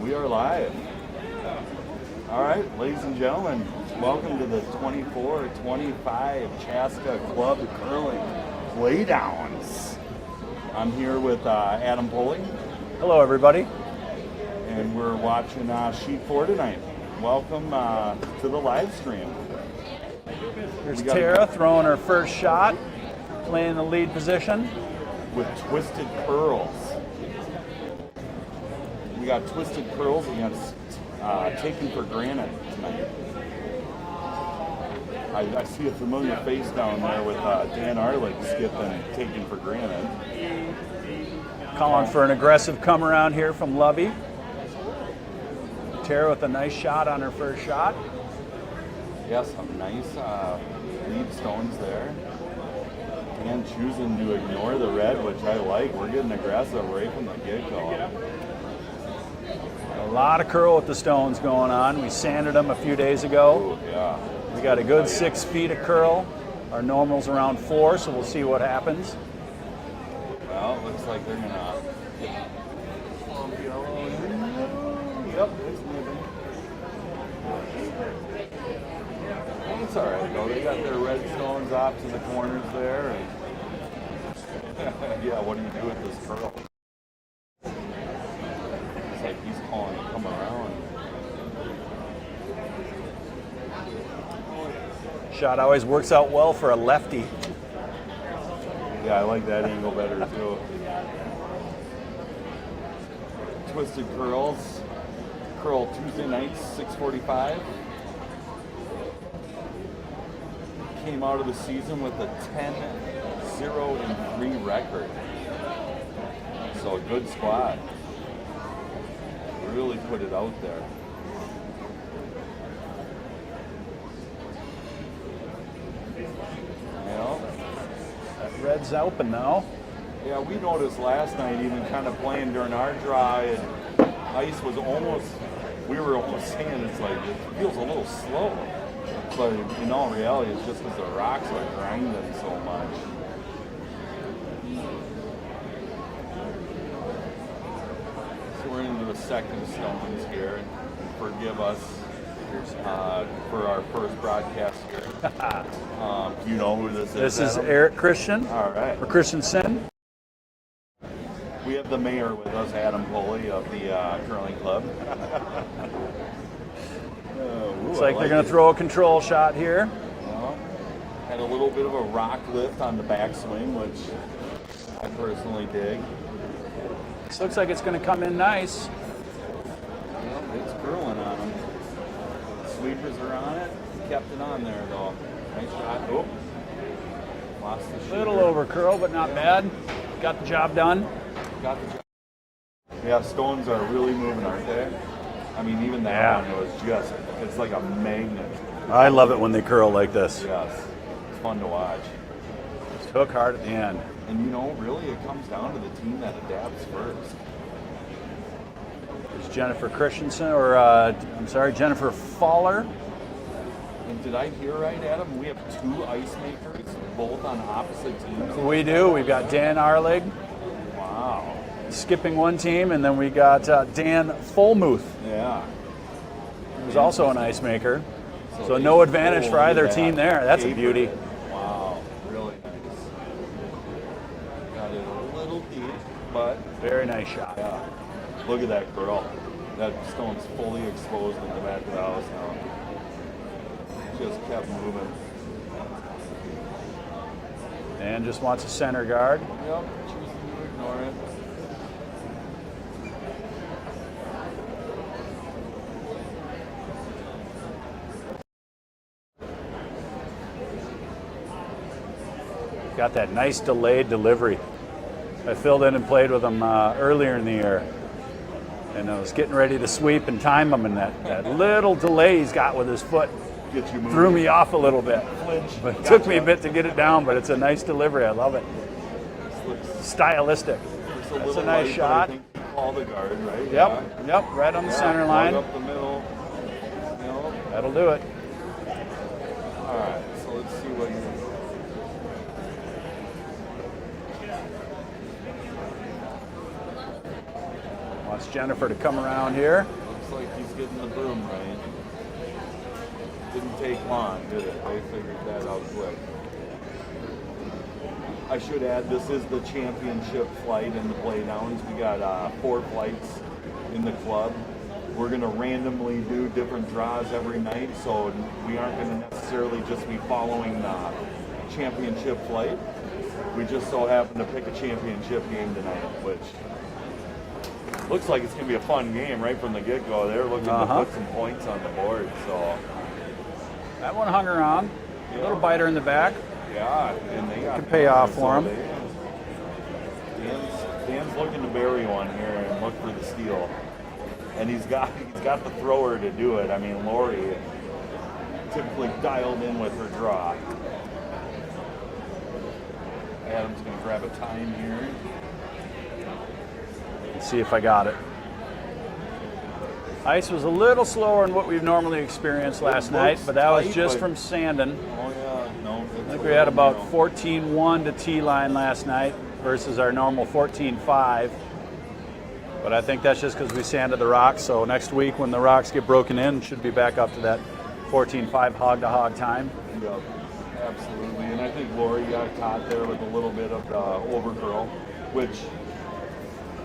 We are live. All right, ladies and gentlemen, welcome to the 24-25 Chaska Club Curling Playdowns. I'm here with Adam Pulley. Hello, everybody. And we're watching Sheet 4 tonight. Welcome to the live stream. Here's Tara throwing her first shot, playing the lead position. With Twisted Curls. We got Twisted Curls against Taken for Granite tonight. I see a familiar face down there with Dan Arlig skipping Taken for Granite. Calling for an aggressive come around here from Lovey. Tara with a nice shot on her first shot. Yeah, some nice lead stones there. And choosing to ignore the red, which I like. We're getting aggressive right from the get-go. A lot of curl with the stones going on. We sanded them a few days ago. Ooh, yeah. We got a good 6 feet of curl. Our normal's around 4, so we'll see what happens. Well, it looks like they're gonna. Yep, it's moving. It's all right though. They got their red stones off to the corners there. And yeah, what do you do with this curl? It's like he's calling to come around. Shot always works out well for a lefty. Yeah, I like that angle better too. Twisted Curls. Curl Tuesday nights, 6:45. Came out of the season with a 10-0-3 record. So a good squad. Really put it out there. You know? That red's open now. Yeah, we noticed last night, even kind of playing during our dry, and ice was almost, we were almost saying it's like, it feels a little slow. But in all reality, it's just because the rocks are grinding so much. So we're into the second stones here, and forgive us for our first broadcast here. Do you know who this is? This is Adam? Eric Christian. All right. Or Christensen. We have the mayor with us, Adam Pulley of the curling club. Looks like they're going to throw a control shot here. Had a little bit of a rock lift on the backswing, which I personally dig. This looks like it's going to come in nice. Yep, it's curling on them. Sweepers are on it. Kept it on there, though. Nice shot. Oh, lost the shooter. Little over curl, but not bad. Got the job done. Got the job. Yeah, stones are really moving, aren't they? I mean, even that one was just, it's like a magnet. I love it when they curl like this. Yes. It's fun to watch. Just hook hard at the end. And you know, really it comes down to the team that adapts first. There's Jennifer Christensen, or Jennifer Faller. And did I hear right, Adam? We have 2 ice makers, both on opposite teams. We do. We've got Dan Arlig. Wow. Skipping one team, and then we got Dan Fulmuth. Yeah. Who's also an ice maker. So no advantage for either team there. That's a beauty. Wow, really nice. Got it a little deep, but very nice shot. Yeah. Look at that curl. That stone's fully exposed in the back of the house now. Just kept moving. And just wants a center guard. Yep, choosing to ignore it. Got that nice delayed delivery. I filled in and played with him earlier in the year. And I was getting ready to sweep and time him, and that little delay he's got with his foot threw me off a little bit. But it took me a bit to get it down, but it's a nice delivery. I love it. Stylistic. That's a nice shot. All the guard, right? Yep, right on the center line. Up the middle. That'll do it. All right, so let's see what you. Wants Jennifer to come around here. Looks like he's getting the broom right. Didn't take long, did it? They figured that out quick. I should add, this is the championship flight in the playdowns. We got 4 flights in the club. We're going to randomly do different draws every night, so we aren't going to necessarily just be following the championship flight. We just so happen to pick a championship game tonight, which looks like it's going to be a fun game right from the get-go. They're looking to put some points on the board, so. That one hung around. A little biter in the back. Yeah, and they got could pay off for him. Dan's looking to bury one here and look for the steal. And he's got the thrower to do it. I mean, Lori typically dialed in with her draw. Adam's going to grab a time here. Let's see if I got it. Ice was a little slower than what we've normally experienced last night, but that was just from sanding. Oh, yeah. No, I think we had about 14-1 to T-line last night versus our normal 14-5. But I think that's just because we sanded the rocks. So next week when the rocks get broken in, should be back up to that 14-5 hog-to-hog time. Yep, absolutely. And I think Lori got caught there with a little bit of the overcurl, which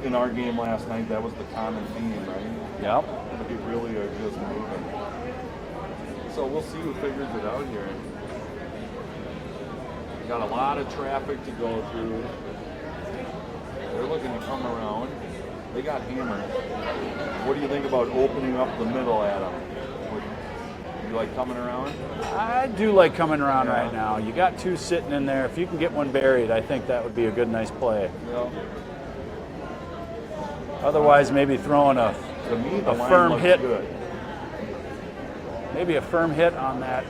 in our game last night, that was the common theme, right? Yep. They really are just moving. So we'll see who figures it out here. Got a lot of traffic to go through. They're looking to come around. They got hammered. What do you think about opening up the middle, Adam? You like coming around? I do like coming around right now. You got 2 sitting in there. If you can get one buried, I think that would be a good, nice play. Yeah. Otherwise, maybe throwing a firm hit. Good. Maybe a firm hit on that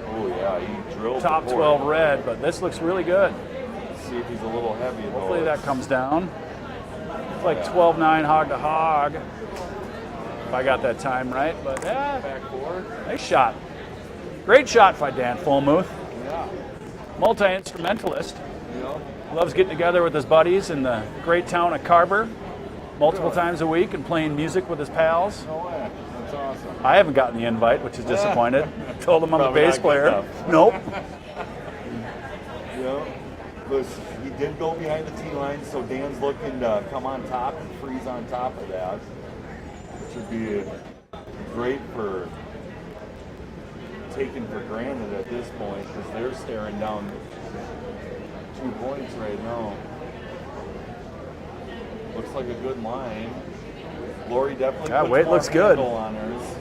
Oh, yeah, he drilled top 12 red, but this looks really good. Let's see if he's a little heavy. Hopefully that comes down. It's like 12-9 hog to hog. If I got that time right, but yeah, Back 4. nice shot. Great shot by Dan Fulmuth. Yeah. Multi-instrumentalist. Yeah. Loves getting together with his buddies in the great town of Carver multiple times a week and playing music with his pals. No way. That's awesome. I haven't gotten the invite, which is disappointed. Told him I'm the bass player. Nope. Yeah. He did go behind the T-line, so Dan's looking to come on top and freeze on top of that, which would be great for taken for granted at this point because they're staring down 2 points right now. Looks like a good line. Lori definitely puts weight more looks good on hers.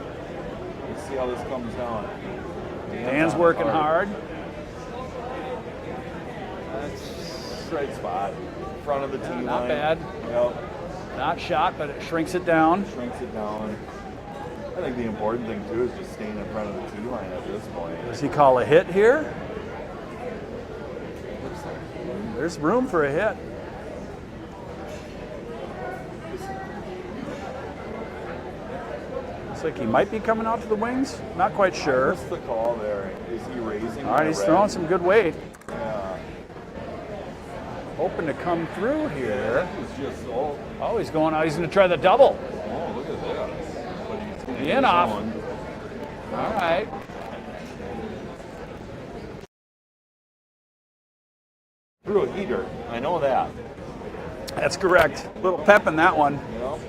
Let's see how this comes down. Dan's working hard. That's right spot. Front of the tee line. Not bad. Yep. Not shot, but it shrinks it down. Shrinks it down. I think the important thing too is just staying in front of the tee line at this point. Does he call a hit here? There's room for a hit. Looks like he might be coming out to the wings. Not quite sure. What's the call there? Is he raising? All right, he's throwing some good weight. Yeah. Hoping to come through here. He's just Oh, he's going out. He's going to try the double. Oh, look at this. But he's The in off. All right. Threw a heater. I know that. That's correct. Little pep in that one. Yep.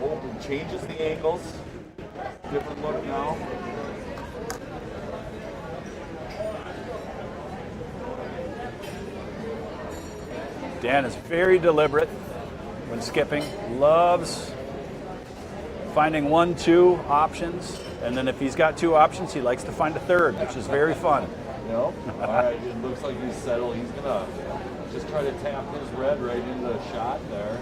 Oh, changes the angles. Different look now. Dan is very deliberate when skipping. Loves finding 1, 2 options. And then if he's got 2 options, he likes to find a third, which is very fun. Yep. All right. It looks like he's settled. He's going to just try to tap his red right into the shot there.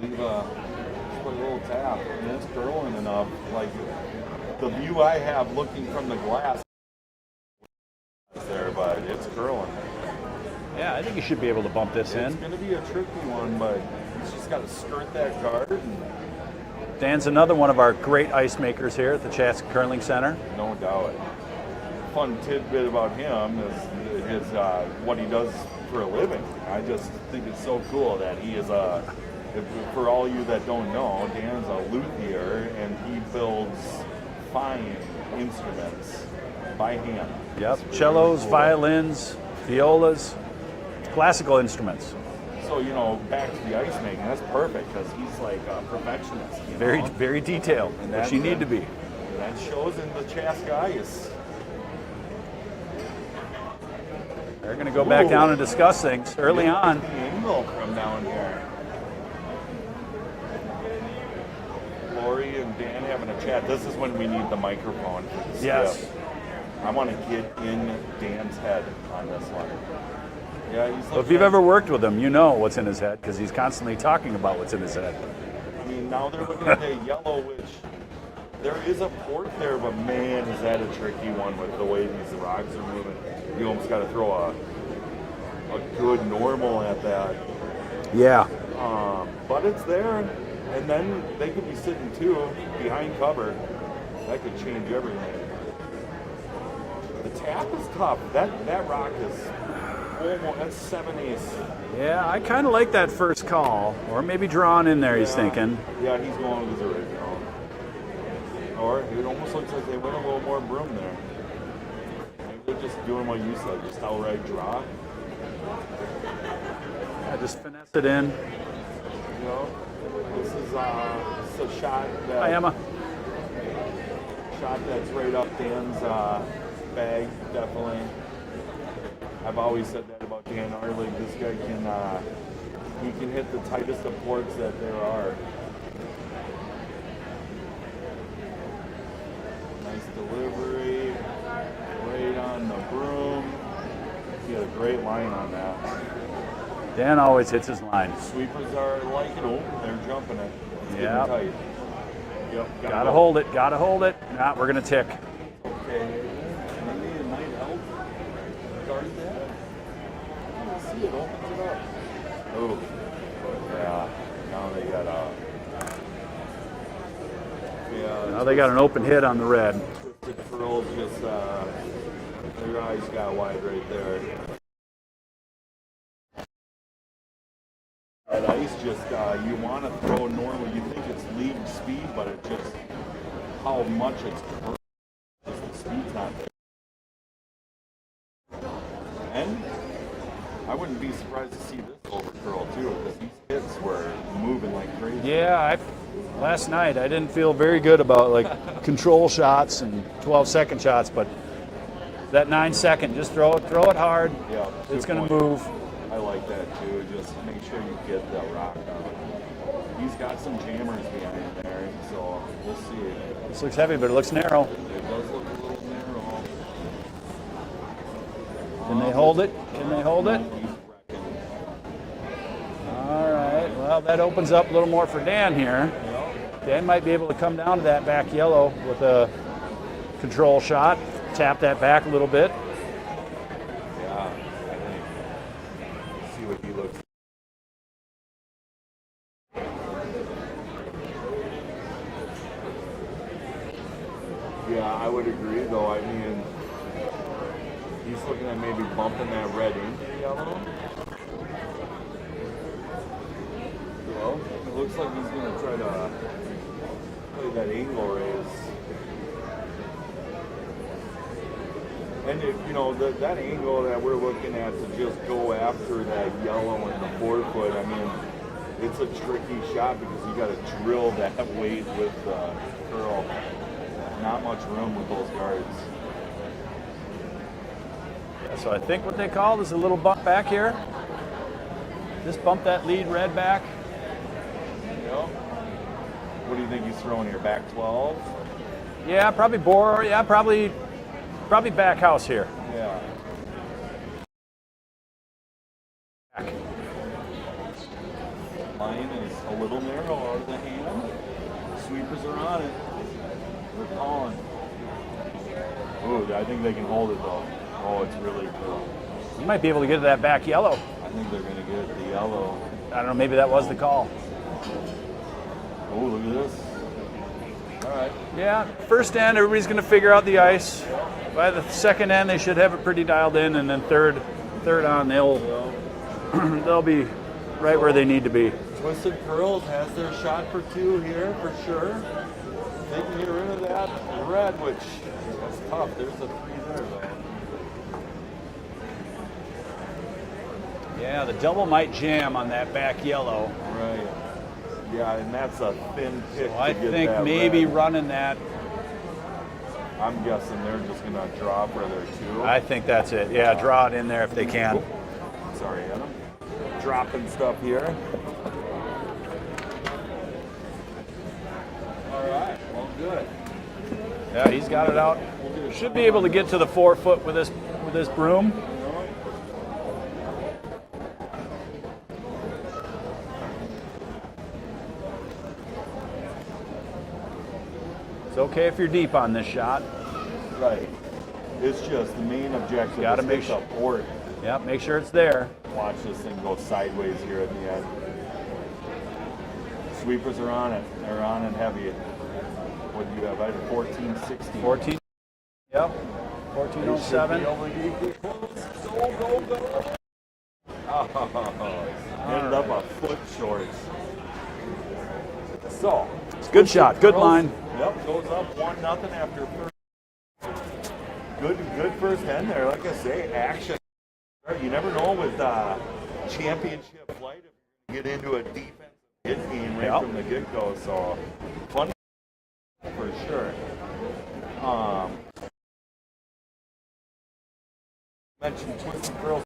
Leave just put a little tap. And it's curling enough. Like the view I have looking from the glass there, but it's curling. Yeah, I think he should be able to bump this in. It's going to be a tricky one, but he's just got to skirt that guard. And Dan's another one of our great ice makers here at the Chaska Curling Center. no doubt. Fun tidbit about him is his what he does for a living. I just think it's so cool that he is for all you that don't know, Dan's a luthier, and he builds fine instruments by hand. Yep, It's cellos, cool. violins, violas, classical instruments. So, back to the ice making, that's perfect because he's like a perfectionist. Very, very detailed, which you need to be. That shows in the Chaska ice. They're going to go back down and discuss things early on. The angle from down here. Lori and Dan having a chat. This is when we need the microphone. Yes. Skip. I want to get in Dan's head on this one. Yeah, he's So if you've ever worked with him, you know what's in his head because he's constantly talking about what's in his head. I mean, now they're looking at the yellow, which there is a port there, but man, is that a tricky one with the way these rocks are moving. You almost got to throw a good normal at that. Yeah. But it's there, and then they could be sitting too behind cover. That could change everything. The tap is tough. That rock is almost, that's 7/8. Yeah, I kind of like that first call, or maybe drawn in there. He's thinking. Yeah, he's going with his original. Or it almost looks like they went a little more broom there. Maybe they're just doing what you said, just outright draw. Yeah, just finesse it in. This is a shot that. Hi, Emma. Shot that's right up Dan's bag, definitely. I've always said that about Dan Arlig. This guy can hit the tightest of ports that there are. Nice delivery, right on the broom. He had a great line on that. Dan always hits his line. Sweepers are liking it. They're jumping it. It's getting Yep. tight. Yep. Gotta hold it. Gotta hold it. Nah, we're gonna tick. Okay. Maybe it might help. Guard that. Oh, see, it opens it up. Oh. Yeah. Now they got Now they got an open hit on the red. twisted curls, just their eyes got wide right there. That ice just you want to throw normal. You think it's league speed, but it just how much it's curled. The speed's not there. And I wouldn't be surprised to see this over curl too, because these hits were moving like crazy. Yeah, last night I didn't feel very good about like control shots and 12-second shots, but that 9-second, just throw it hard. Yeah, It's going to point. move. I like that too. Just make sure you get the rock out. He's got some jammers behind there, so we'll see. This looks heavy, but it looks narrow. It does look a little narrow. Can they hold it? Can they hold it? He's wrecking. All right. Well, that opens up a little more for Dan here. Dan might be able to come down to that back yellow with a control shot. Tap that back a little bit. Yeah, I think. See what he looks. Yeah, I would agree, though. I mean, he's looking at maybe bumping that red into the yellow. Well, it looks like he's going to try to play that angle raise. And if, that angle that we're looking at to just go after that yellow in the forefoot, I mean, it's a tricky shot because you got to drill that weight with the curl. Not much room with those guards. Yeah, so I think what they called is a little bump back here. Just bump that lead red back. Yep. What do you think he's throwing here? Back 12? Yeah, probably bore. Yeah, probably back house here. Yeah. Back. Line is a little narrow out of the hand. Sweepers are on it. They're calling. Ooh, I think they can hold it though. Oh, it's really cool. You might be able to get to that back yellow. I think they're going to get the yellow. I don't know, maybe that was the call. Oh, look at this. All right. Yeah, first end, everybody's going to figure out the ice. By the second end, they should have it pretty dialed in, and then third on, they'll they'll be right where they need to be. Twisted Curls has their shot for 2 here for sure. They can get rid of that red, which that's tough. There's a 3 there though. Yeah, the double might jam on that back yellow. Right. Yeah, and that's a thin pick. So I to get think that maybe red. running that. I'm guessing they're just gonna draw for their 2. I think that's it. Yeah, draw it in there if they can. Sorry, Adam. Dropping stuff here. All right. Well, good. Yeah, he's got it out. Should be able to get to the 4 foot with this broom. It's okay if you're deep on this shot. Right. It's just the main objective. Gotta is make hit the sure- port. Yeah, make sure it's there. Watch this thing go sideways here at the end. Sweepers are on it. They're on it heavy. What do you have? I had 14, 16. 14. Yep. They should be 1407. able to get close. Go. Oh, ended up a foot short. So. It's a good shot. Good line. Yep, goes up 1-0 after first. Good first end there. Like I say, action. You never know with championship flight if you get into a defensive hit game right from the get-go. So fun for sure. Mentioned Twisted Curls.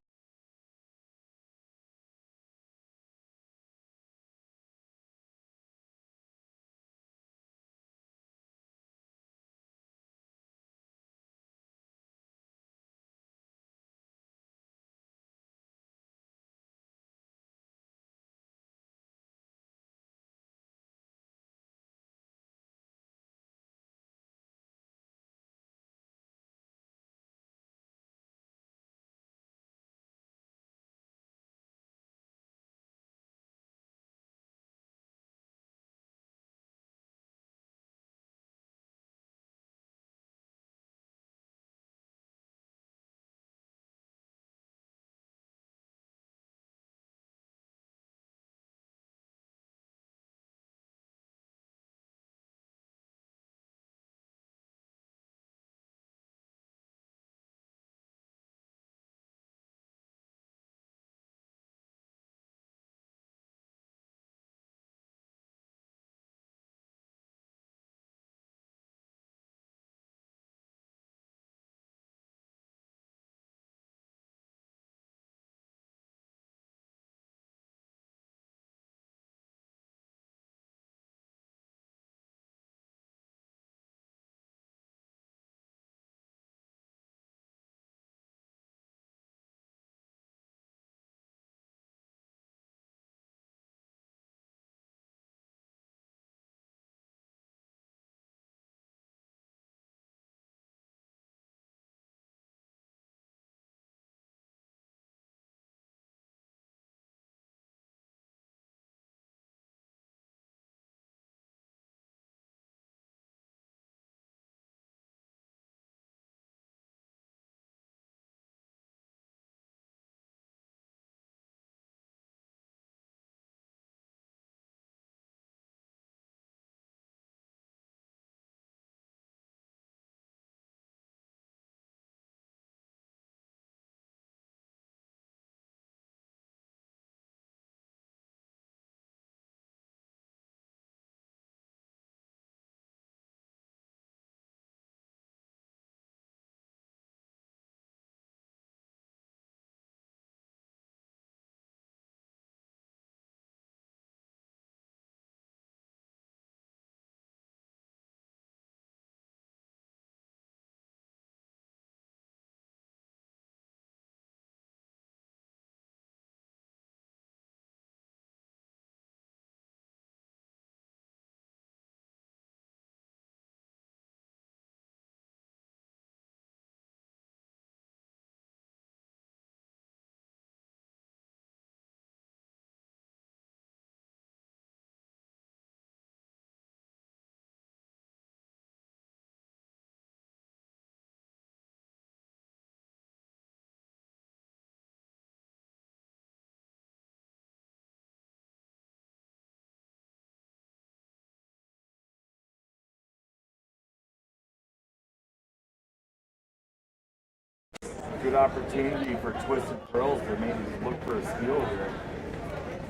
opportunity for Twisted Curls to maybe look for a steal here.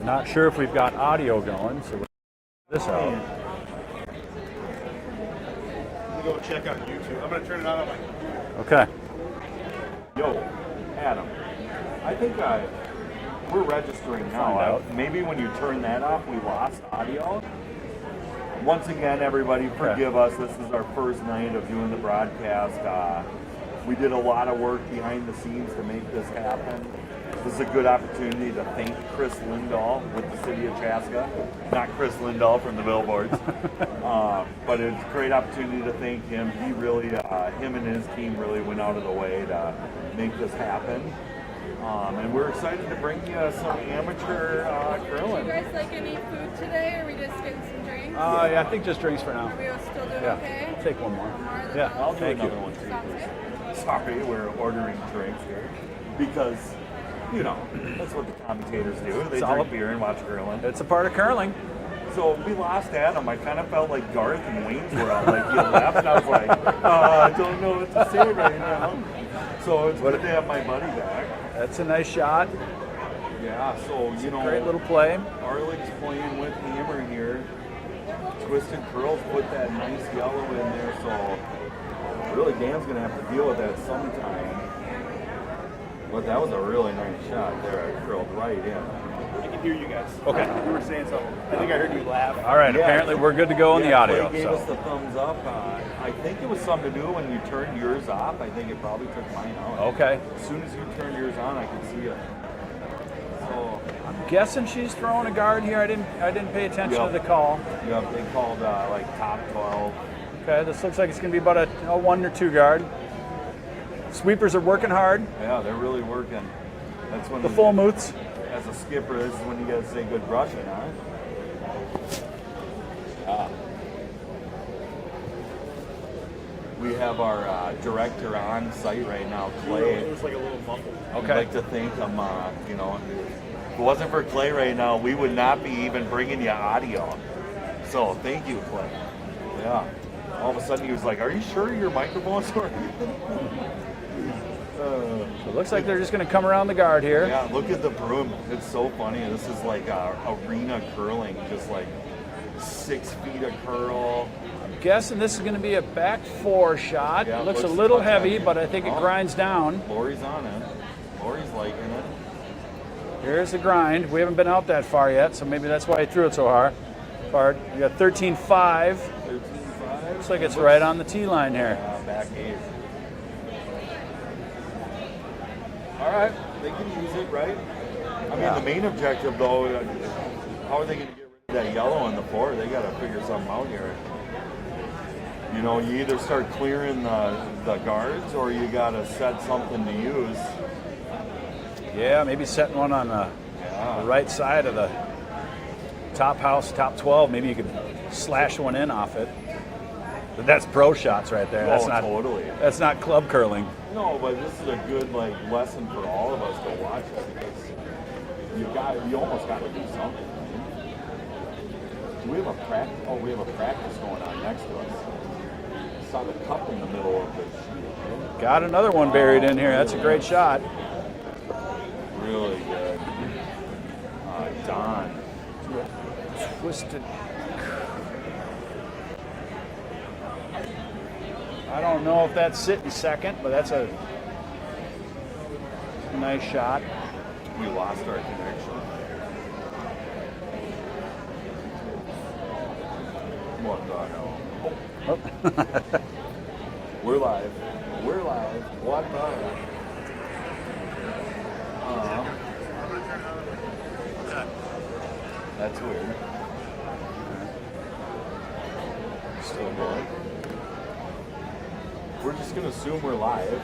Not sure if we've got audio going, so we'll this out. I'm gonna go check out YouTube. I'm gonna turn it on my Okay. Yo, Adam, I think we're registering now. Oh, out. Maybe when you turn that off, we lost audio. Once again, everybody, forgive us. This is our first night of doing the broadcast. We did a lot of work behind the scenes to make this happen. This is a good opportunity to thank Chris Lindahl with the city of Chaska. Not Chris Lindahl from the billboards. But it's a great opportunity to thank him. He really, him and his team really went out of the way to make this happen. And we're excited to bring you some amateur curling. Do you guys like any food today, or are we just getting some drinks? Yeah, I think just drinks for now. Are we still doing Yeah, okay? I'll take one more. More Yeah, I'll do thank another you. one too. Sounds please. good. Sorry, we're ordering drinks here because, you know, that's what the commentators do. They It's all drink a- beer and watch curling. It's a part of curling. So we lost Adam. I kind of felt like Garth and Wayne's World. Like you left, and I was like, I don't know what to say right now. So it's good to have my buddy back. That's a nice shot. Yeah. So you know, Great little play. Arlig's playing with Hammer here. Twisted Curls put that nice yellow in there. So really, Dan's gonna have to deal with that sometime. But that was a really nice shot there. It curled right in. I can hear you guys. Okay. You were saying something. I think I heard you laugh. All right, Yeah. apparently we're good to go on the audio. Clay gave us So. the thumbs up. I think it was something to do when you turned yours off. I think it probably took mine out. Okay. As soon as you turned yours on, I could see it. So, I'm guessing she's throwing a guard here. I didn't pay attention Yep. to the call. yeah, they called like top 12. Okay, this looks like it's going to be about a 1 or 2 guard. Sweepers are working hard. Yeah, they're really working. That's when The full moots. as a skipper, this is when you got to say good brushing, huh? We have our director on site right now, Clay. It was like a little muffled. I'd like to thank him. You know, if it wasn't for Clay right now, we would not be even bringing you audio. So thank you, Clay. Yeah. All of a sudden he was like, "Are you sure your microphone's working?" So it looks like they're just going to come around the guard here. Yeah. Look at the broom. It's so funny. This is like arena curling, just like 6 feet of curl. Guessing this is going to be a back 4 shot. Yeah, It looks a looks little like heavy, that. but I think it Oh. grinds down. Lori's on it. Lori's liking it. Here's the grind. We haven't been out that far yet, so maybe that's why he threw it so hard. You got 13.5. 13.5. Looks like it's right on the tee line here. Back 8. All right, they can use it, right? I mean, the main objective, though, how are they going to get rid of that yellow on the floor? They got to figure something out here. You know, you either start clearing the guards, or you got to set something to use. Yeah, maybe setting one on the Yeah. right side of the top house, top 12. Maybe you could slash one in off it. But that's pro shots right there. That's not totally. That's not club curling. No, but this is a good lesson for all of us to watch it, because you almost got to do something. Do we have a practice? Oh, we have a practice going on next to us. I saw the cup in the middle of the sheet. Got another one buried in here. That's a great shot. Really good. Don. Twisted. I don't know if that's sitting second, but that's a nice shot. We lost our connection. What the hell? We're live. We're live. What the hell? That's weird. Still good. We're just gonna assume we're live,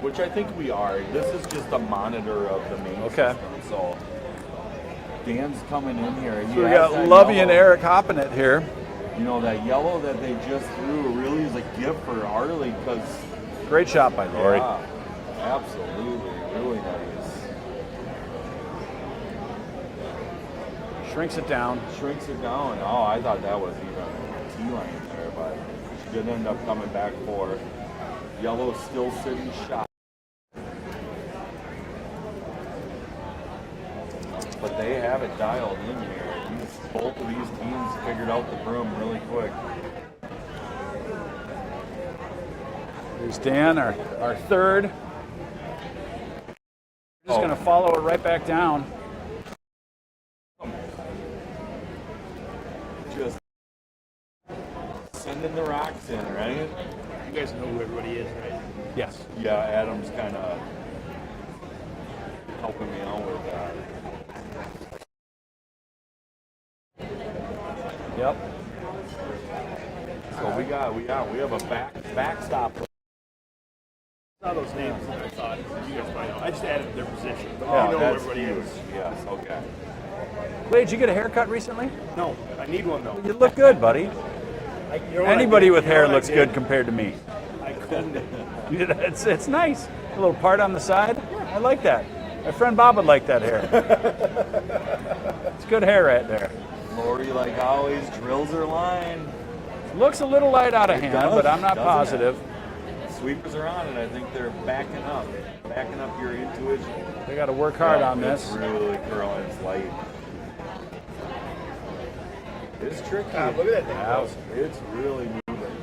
which I think we are. This is just a monitor of the main system. So Dan's coming in here. So we got Lovey and Eric hopping it here. You know, that yellow that they just threw really is a gift for Arlie, because Great shot by Lori. yeah, absolutely, really nice. Shrinks it down. Shrinks it down. Oh, I thought that was even a T line there, but she did end up coming back for yellow, still sitting shot. dialed in here. Both of these teams figured out the broom really quick. There's Dan, our third. Just going to follow it right back down. Just sending the rocks in, right? You guys know who everybody is, right? Yes. Yeah, Adam's kind of helping me out with that. Yep. So we have a backstop. I saw those names and I thought, you guys probably know. I just added their position. But Oh, you know that's who everybody huge. is. Yes, okay. Wade, did you get a haircut recently? No, I need one though. You look good, buddy. You know what I Anybody did? with You know hair what I looks did? good compared to me. I combed it. It's nice. A little part on the side. I like that. My friend Bob would like that hair. It's good hair right there. Lori, like always, drills her line. Looks a little light out of It hand, does, but I'm not doesn't positive. Sweepers are on, and I think they're backing up your intuition. They got to work hard on It's this. really curling. It's light. It's tricky. God, look at that thing. Yeah. It's really moving.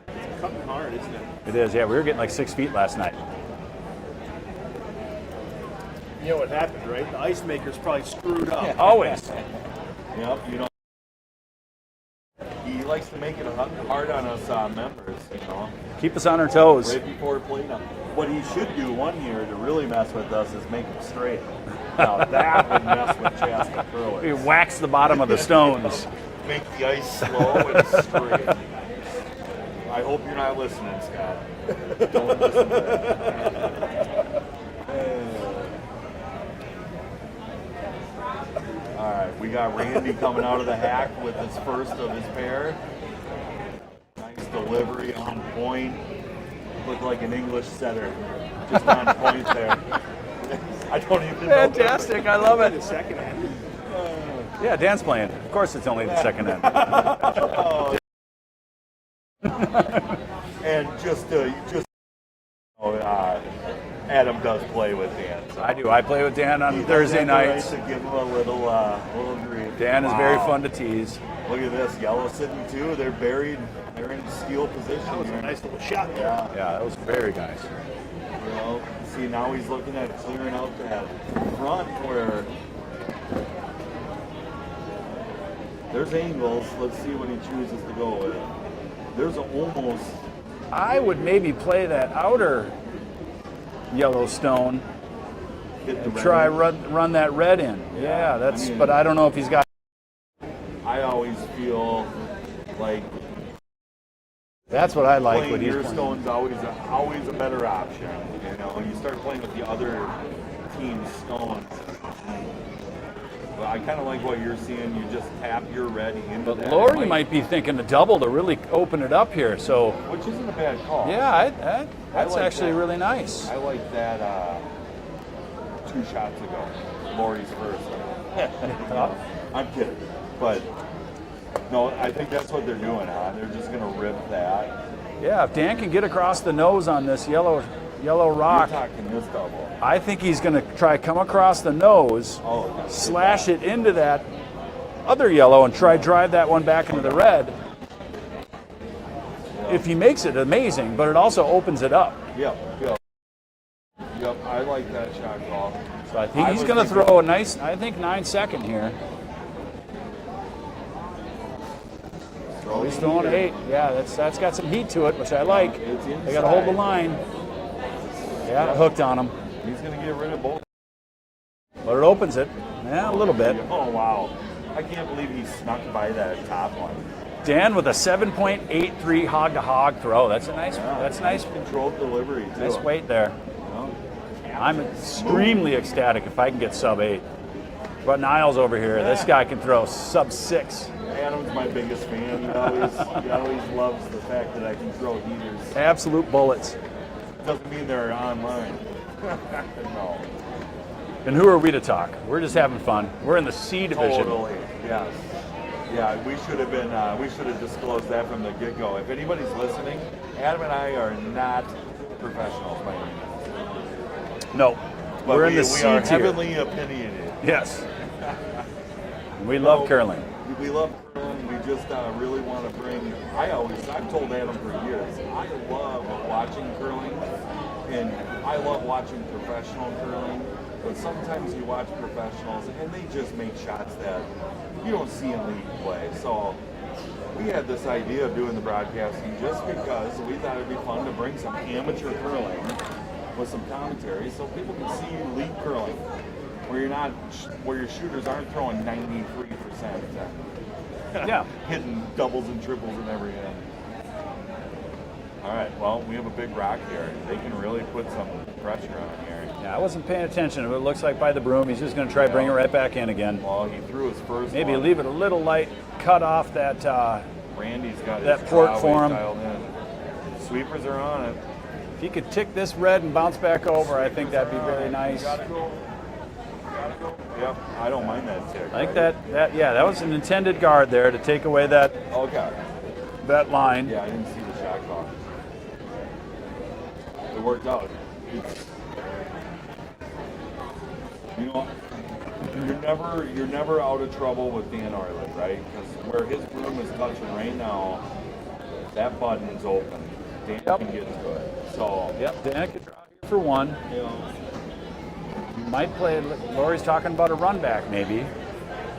It's cutting hard, isn't it? It is, yeah. We were getting like 6 feet last night. You know what happened, right? The ice maker's probably screwed up. Always. Yep, you know. He likes to make it hard on us members, you know. Keep us on our toes. Right before playing them. What he should do one year to really mess with us is make them straight. Now that would mess with Chaska We curlers. wax the bottom of the stones. Make the ice slow and straight. I hope you're not listening, Scott. Don't listen to that. All right, we got Randy coming out of the hack with his first of his pair. Nice delivery on point. Looked like an English setter, just on point there. I don't even know. Fantastic. I love The it. second end. Yeah, Dan's playing. Of course it's only the second end. And just Adam does play with Dan. So I do. I play with Dan on he does Thursday have the right nights. to give him a little grief. Dan is very Wow. fun to tease. Look at this, yellow sitting too. They're buried. They're in steel position. That was a here. nice little shot. Yeah. Yeah, that was very nice. You know, see now he's looking at clearing out that front where there's angles. Let's see what he chooses to go with. There's almost I would maybe play that outer Yellowstone hit the and try red. run that red in. Yeah, that's. I mean- but I don't know if he's got. I always feel like That's what I like. playing What he's your playing. stone's always a better option. You know, when you start playing with the other team's stones. But I kind of like what you're seeing. You just tap your red into But that. Lori It might be thinking a double to really open it up here. So which isn't a bad call. yeah, that's like actually that. really nice. I like that 2 shots ago. Lori's first. I'm kidding. But no, I think that's what they're doing, huh? They're just going to rip that. Yeah, if Dan can get across the nose on this yellow You're rock, talking this double. I think he's going to try come across the nose, Oh, slash it into that other yellow, and try drive that one back into the red. If he makes it, amazing, but it also opens it up. Yep. I like that shot call. So I think he's was going to thinking- throw a nice, I think 9-second here. Oh, he's throwing 8. Yeah, that's got some heat to it, which I like. It's They got to hold the inside. line. Yeah, hooked on him. He's going to get rid of both. But it opens it. Yeah, a little bit. Oh, wow. I can't believe he snuck by that top one. Dan with a 7.83 hog to hog throw. That's a nice. Yeah, That's nice. Controlled delivery, too. Nice weight there. You know? I'm extremely ecstatic if I can get sub 8. But Niles over here, this guy can throw sub 6. Adam's my biggest fan. He always loves the fact that I can throw heaters. Absolute bullets. Doesn't mean they're online. No. And who are we to talk? We're just having fun. We're in the C division. Totally. Yes. Yeah, we should have disclosed that from the get-go. If anybody's listening, Adam and I are not professionals by any means. No, But we're in the we C are tier. heavily opinionated. Yes. We love curling. We love curling. We just really want to bring. I've told Adam for years. I love watching curling, and I love watching professional curling. But sometimes you watch professionals, and they just make shots that you don't see in league play. So we had this idea of doing the broadcasting just because we thought it'd be fun to bring some amateur curling with some commentary, so people can see league curling, where your shooters aren't throwing 93% Yeah. hitting doubles and triples in every end. All right, well, we have a big rock here. They can really put some pressure on here. Yeah, I wasn't paying attention. It looks like by the broom, he's just going to try to bring it right back in again. Well, he threw his first Maybe one. leave it a little light, cut off that. Randy's got that his port draw for him. dialed in. Sweepers are on it. If he could tick this red and bounce back over, I think that'd be very nice. Gotta go. Yep, I don't mind that tick. I think that was an intended guard there to take away that Okay. line. Yeah, I didn't see the shot clock. It worked out. You know, you're never out of trouble with Dan Arlen, right? Because where his broom is touching right now, that button's open. Dan can get to it. So, Yep, Dan could draw here for one. you know, You might play. Lori's talking about a run back, maybe.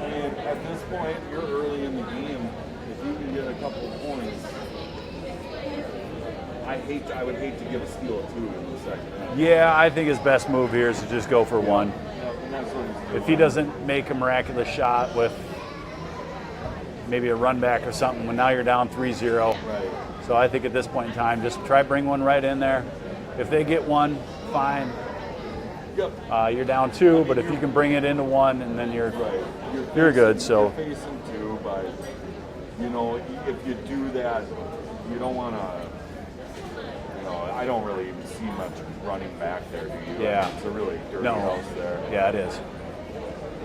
I mean, at this point, you're early in the game. If you can get a couple of points, I would hate to give a steal of 2 in the second half. Yeah, I think his best move here is to just go for one. Yeah, and that's what he's doing. If he doesn't make a miraculous shot with maybe a run back or something, when now you're down 3-0. Right. So I think at this point in time, just try bring one right in there. If they get one, fine. Yep. You're down 2, but if you can bring it into 1, and then you're Right. You're good, so- You're facing 2, but, you know, if you do that, you don't want to, you know, I don't really even see much running back there, do you? Yeah. It's a really dirty No. house there. Yeah, it is.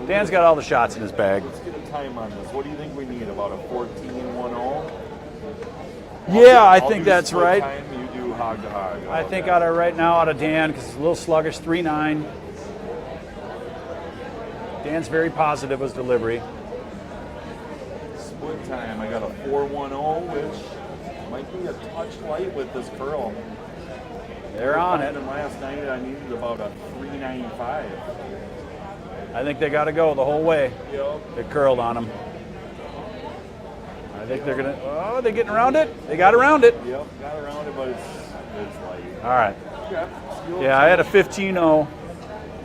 Dan's got all the shots in his bag. Let's get a time on this. What do you think we need? About a 14-1-0? Yeah, I I'll think do that's split right. Time, you do hog to hog. I think out of right now, out of Dan, because it's a little sluggish, 3-9. Dan's very positive with his delivery. Split time, I got a 4-1-0, which might be a touch light with this curl. They're on it. And last night I needed about a 395. I think they got to go the whole way. Yep. They curled on him. I think they're going to. Oh, they getting around it? They got around it. Yep, got around it, but it's light. All right. Yeah, Yeah, I had a 15-0.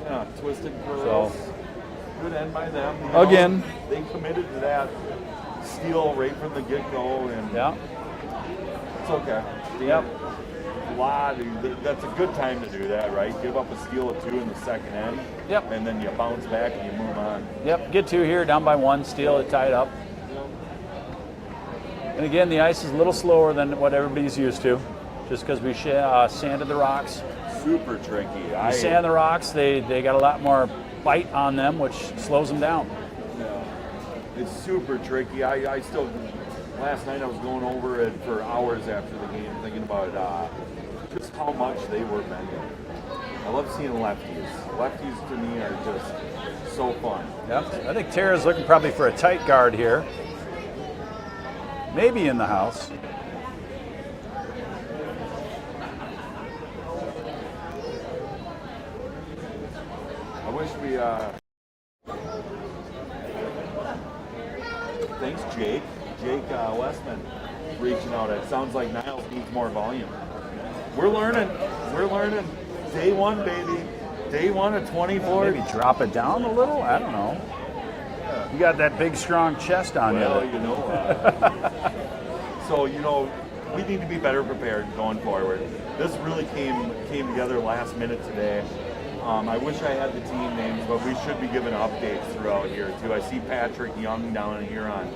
Yeah, twisted curls. So. Good end by them. You Again. know, they committed to that steal right from the get-go, and Yeah. it's okay. Yep. That's a good time to do that, right? Give up a steal of 2 in the second end. Yep. And then you bounce back and you move on. Yep. Get 2 here, down by 1, steal it, tie it up. And again, the ice is a little slower than what everybody's used to, just because we sanded the rocks. Super tricky. You sand the rocks, they got a lot more bite on them, which slows them down. Yeah. It's super tricky. I still, last night I was going over it for hours after the game, thinking about just how much they were bending. I love seeing lefties. Lefties to me are just so fun. Yep. I think Tara's looking probably for a tight guard here. Maybe in the house. I wish we, thanks Jake Westman reaching out. It sounds like Niles needs more volume. We're learning. Day 1, baby. Day 1 at 24. Maybe drop it down a little. I don't know. You got that big, strong chest on Well, you. you know. So, you know, we need to be better prepared going forward. This really came together last minute today. I wish I had the team names, but we should be giving updates throughout here, too. I see Patrick Young down here on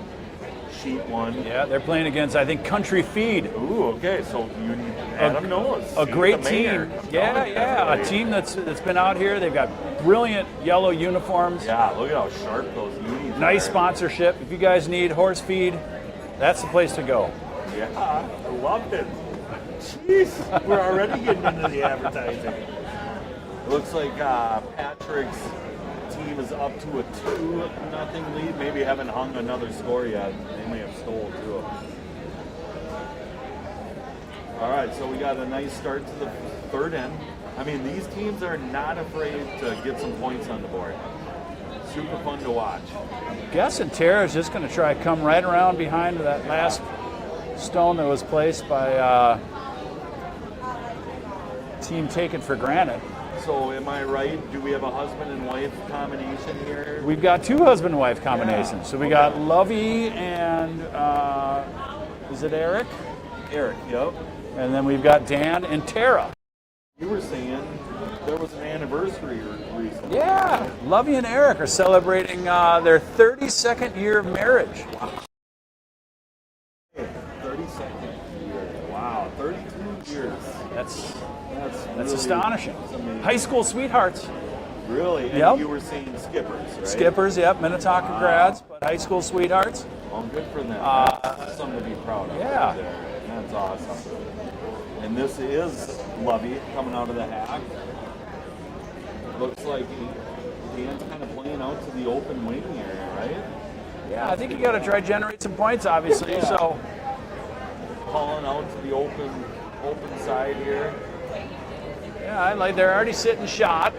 sheet 1. Yeah, they're playing against, I think, Country Feed. Ooh, okay. So you need Adam knows. A He's great the mayor. team. Yeah, a team that's been out here. They've got brilliant yellow uniforms. Yeah, look at how sharp those unis Nice are. sponsorship. If you guys need horse feed, that's the place to go. Yeah, I loved it. Jeez, we're already getting into the advertising. It looks like Patrick's team is up to a 2-0 lead. Maybe haven't hung another score yet. They may have stole two. All right, so we got a nice start to the third end. I mean, these teams are not afraid to get some points on the board. Super fun to watch. Guessing Tara's just going to try to come right around behind that last stone that was placed by team taken for Granite. So am I right? Do we have a husband and wife combination here? We've got two husband and wife combinations. Yeah. So we got Lovey and is it Eric? Eric, yep. And then we've got Dan and Tara. You were saying there was an anniversary recently. Yeah, Lovey and Eric are celebrating their 32nd year of marriage. Wow. 32nd year. Wow, 32 years. That's really, astonishing. that's amazing. High school sweethearts. Really? And Yep. you were saying skippers, right? Skippers, yep, Minnetonka grads, but high school sweethearts. Well, good for them. That's something to be proud of. Yeah. Right there. That's awesome. And this is Lovey coming out of the hack. Looks like Dan's kind of playing out to the open wing area, right? Yeah, I think you got to try to generate some points, obviously. Yeah. So Calling out to the open side here. yeah, I like they're already sitting shot,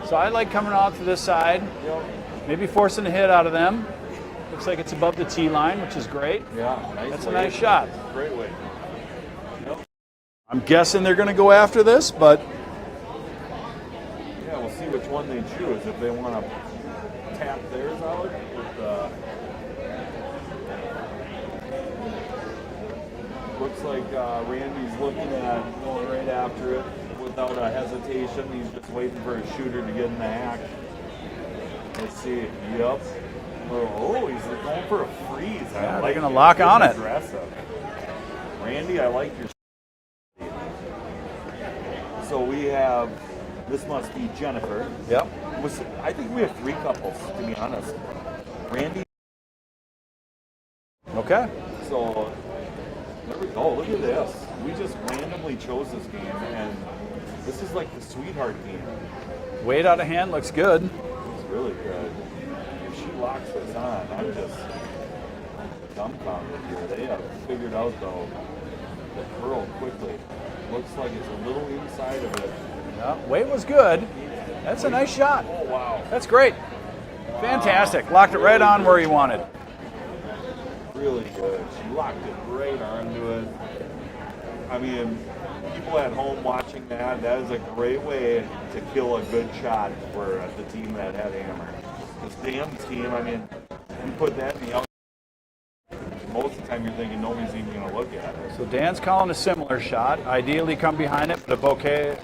so I like coming out to this side, Yep. maybe forcing a hit out of them. Looks like it's above the tee line, which is great. Yeah, nice. That's a wave. nice shot. Great way. Yep. I'm guessing they're going to go after this, but Yeah, we'll see which one they choose. If they want to tap theirs out with looks like Randy's looking at going right after it without a hesitation. He's just waiting for a shooter to get in the hack. Let's see. Yep. Oh, he's going for a freeze. yeah, they're going to lock on it. Aggressive. Randy, I like your. So we have. This must be Jennifer. Yep. I think we have three couples, to be honest. Randy. Okay. So there we go. Look at this. We just randomly chose this game, and this is like the sweetheart game. Weight out of hand looks good. It's really good. If she locks this on, I'm just dumbfounded here. They have figured out though the curl quickly. Looks like it's a little inside of it. Yeah, weight was good. That's a nice shot. Oh wow. That's great. Fantastic. Locked it right on where he wanted. Really good. She locked it right onto it. I mean, people at home watching that is a great way to kill a good shot for the team that had hammer. This Dan's team, I mean, you put that in the out. Most of the time you're thinking nobody's even going to look at it. So Dan's calling a similar shot. Ideally come behind it, but a bouquet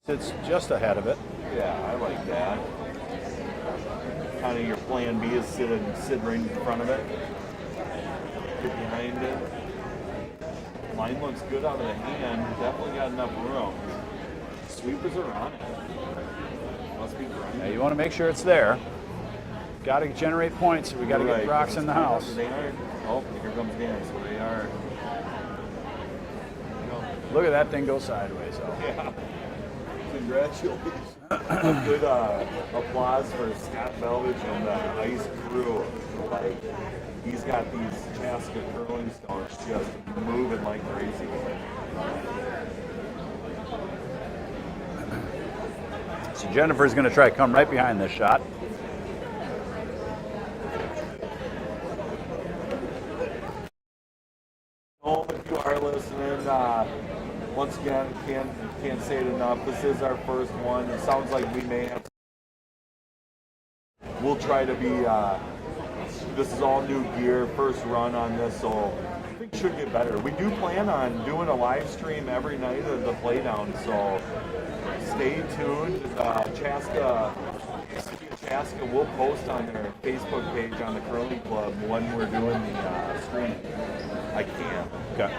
sits just ahead of it. Yeah, I like that. Kind of your plan B is sit right in front of it. Get behind it. Line looks good out of the hand. Definitely got enough room. Sweepers are on it. Must be grinding. Now you want to make sure it's there. Got to generate points, so we got to get rocks in the house. They are. Oh, here comes Dan. So they are. Look at that thing go sideways. So. Yeah. Congratulations. A good applause for Scott Belvich and the ice crew. Like, he's got these Chaska Curling Stones just moving like crazy. So Jennifer's going to try to come right behind this shot. Oh, if you are listening, once again, can't say it enough. This is our first one. It sounds like we may have. We'll try to be. This is all new gear, first run on this, so I think it should get better. We do plan on doing a live stream every night of the playdown, so stay tuned. Chaska will post on their Facebook page on the Curling Club when we're doing the stream. I can. Okay.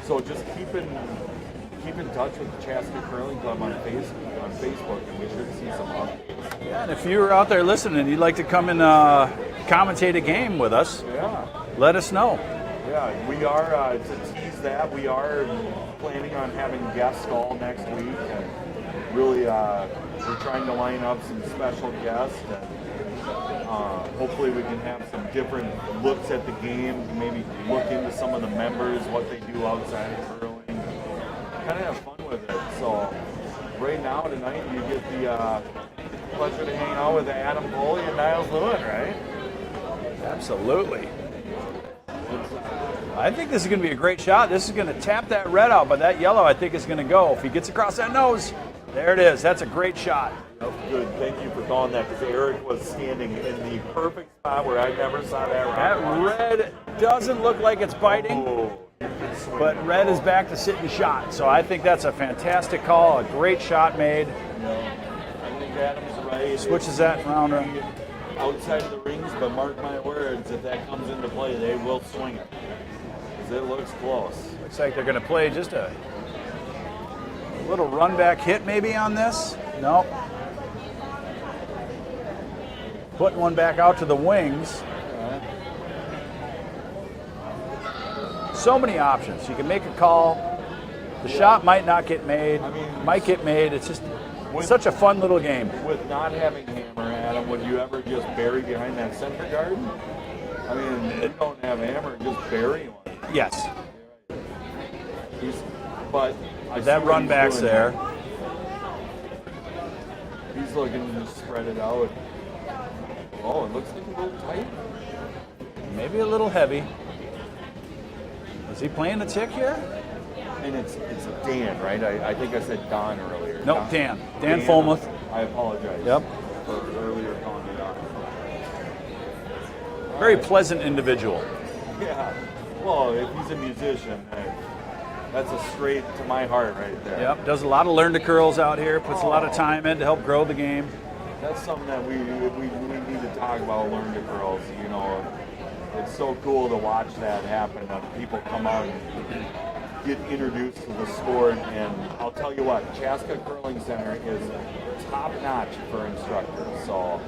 So just keep in touch with the Chaska Curling Club on Facebook, and we should see some updates. Yeah, and if you're out there listening and you'd like to come and commentate a game with us, Yeah. let us know. Yeah, we are, to tease that, we are planning on having guests all next week. And really, we're trying to line up some special guests, and hopefully we can have some different looks at the game, maybe look into some of the members, what they do outside of curling, kind of have fun with it. So right now, tonight, you get the pleasure to hang out with Adam Foley and Niles Lewin, right? Absolutely. I think this is going to be a great shot. This is going to tap that red out, but that yellow I think is going to go. If he gets across that nose, there it is. That's a great shot. Good. Thank you for calling that, because Eric was standing in the perfect spot where I never saw that rock. That red doesn't look like it's biting, Oh, but red is back to sitting shot. So I think that's a fantastic call, a great shot made. I think Adam's right. Switches that round. Outside of the rings, but mark my words, if that comes into play, they will swing it. Because it looks close. Looks like they're going to play just a little run back hit maybe on this. Nope. Putting one back out to the wings. So many options. You can make a call. The shot might not get made. Might get made. It's just such a fun little game. With not having hammer, Adam, would you ever just bury behind that center guard? I mean, if you don't have hammer, just bury one. Yes. But that run back's there. He's looking to just spread it out. Oh, it looks like a little tight. Maybe a little heavy. Is he playing a tick here? And it's Dan, right? I think I said Don earlier. No, Dan. Dan Fulmuth. I apologize. Yep. For earlier calling me Don. Very pleasant individual. Yeah. Well, if he's a musician, that's a straight to my heart right there. Yep. Does a lot of learn to curls out here. Puts a lot of time in to help grow the game. That's something that we need to talk about, learn to curls. You know, it's so cool to watch that happen. People come out and get introduced to the sport, and I'll tell you what, Chaska Curling Center is top notch for instructors. So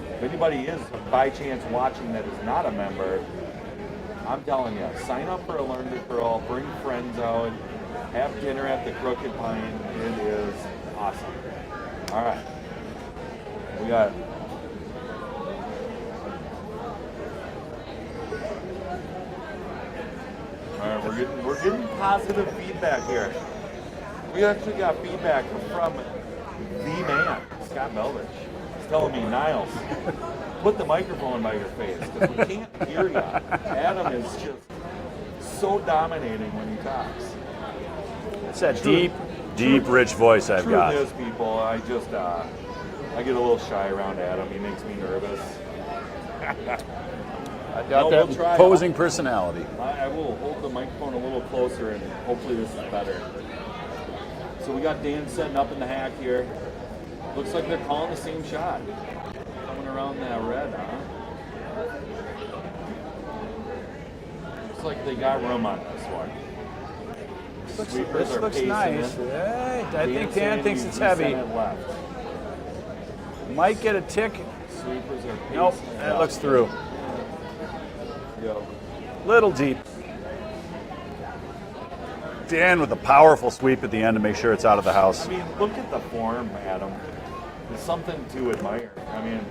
if anybody is by chance watching that is not a member, I'm telling you, sign up for a Learn to Curl, bring friends out, have dinner at the Crooked Pine. It is awesome. All right. We got all right, we're getting positive feedback here. We actually got feedback from the man, Scott Melvich. He's telling me, Niles, put the microphone by your face because we can't hear you. Adam is just so dominating when he talks. It's that deep, rich voice I've got. Truth is, people, I get a little shy around Adam. He makes me nervous. I've got that imposing personality. I will hold the microphone a little closer, and hopefully this is better. So we got Dan setting up in the hack here. Looks like they're calling the same shot. Coming around that red, huh? Looks like they got room on this one. This looks nice. I think Dan thinks it's heavy. Might get a tick. Sweepers are pacing. Nope, that looks through. Yep. Little deep. Dan with a powerful sweep at the end to make sure it's out of the house. I mean, look at the form, Adam. There's something to admire. I mean,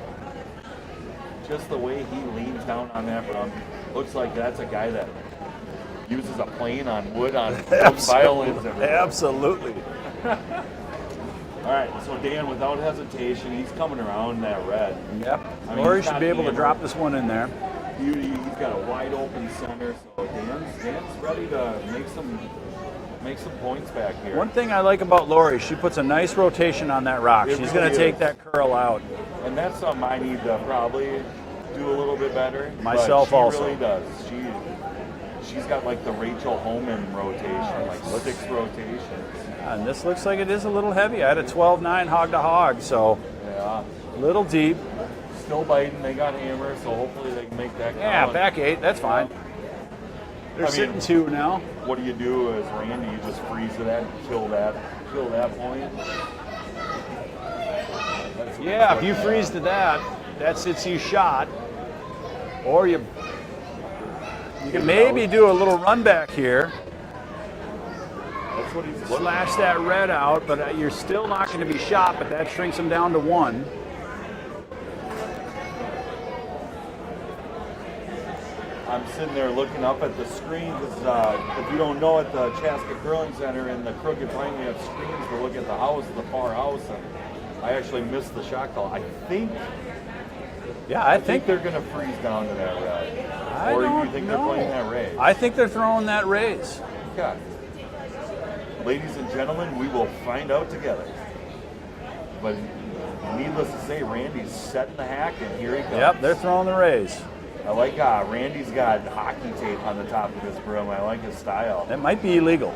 just the way he leans down on that rung. Looks like that's a guy that uses a plane on wood on violins. Absolutely. All right, so Dan, without hesitation, he's coming around that red. Yep. I mean, Lori he's should got be able to hammer. drop this one in there. He's got a wide open center, so Dan's ready to make some points back here. One thing I like about Lori, she puts a nice rotation on that rock. She's going to take that curl out. And that's something I need to probably do a little bit better. Myself but she also. really does. She's got like the Rachel Homan rotation, like 6 rotations. And this looks like it is a little heavy. I had a 12-9 hog to hog, so Yeah. a little deep. Still biting. They got hammer, so hopefully they can make that count. Yeah, back 8. That's fine. They're sitting 2 now. What do you do as Randy? You just freeze it and kill that point. Yeah, if you freeze to that, that sits you shot. Or you can maybe do a little run back here. That's what he's looking slash that red out, but you're still not going to be shot, but that shrinks him down to 1. I'm sitting there looking up at the screen because if you don't know, at the Chaska Curling Center in the Crooked Pine, we have screens to look at the house, the far house, and I actually missed the shot call. I think they're going to freeze down to that red. Or do you think they're playing that raise? I think they're throwing that raise. Okay. Ladies and gentlemen, we will find out together. But needless to say, Randy's setting the hack, and here he comes. Yep, they're throwing the raise. I like Randy's got hockey tape on the top of his broom. I like his style. That might be illegal.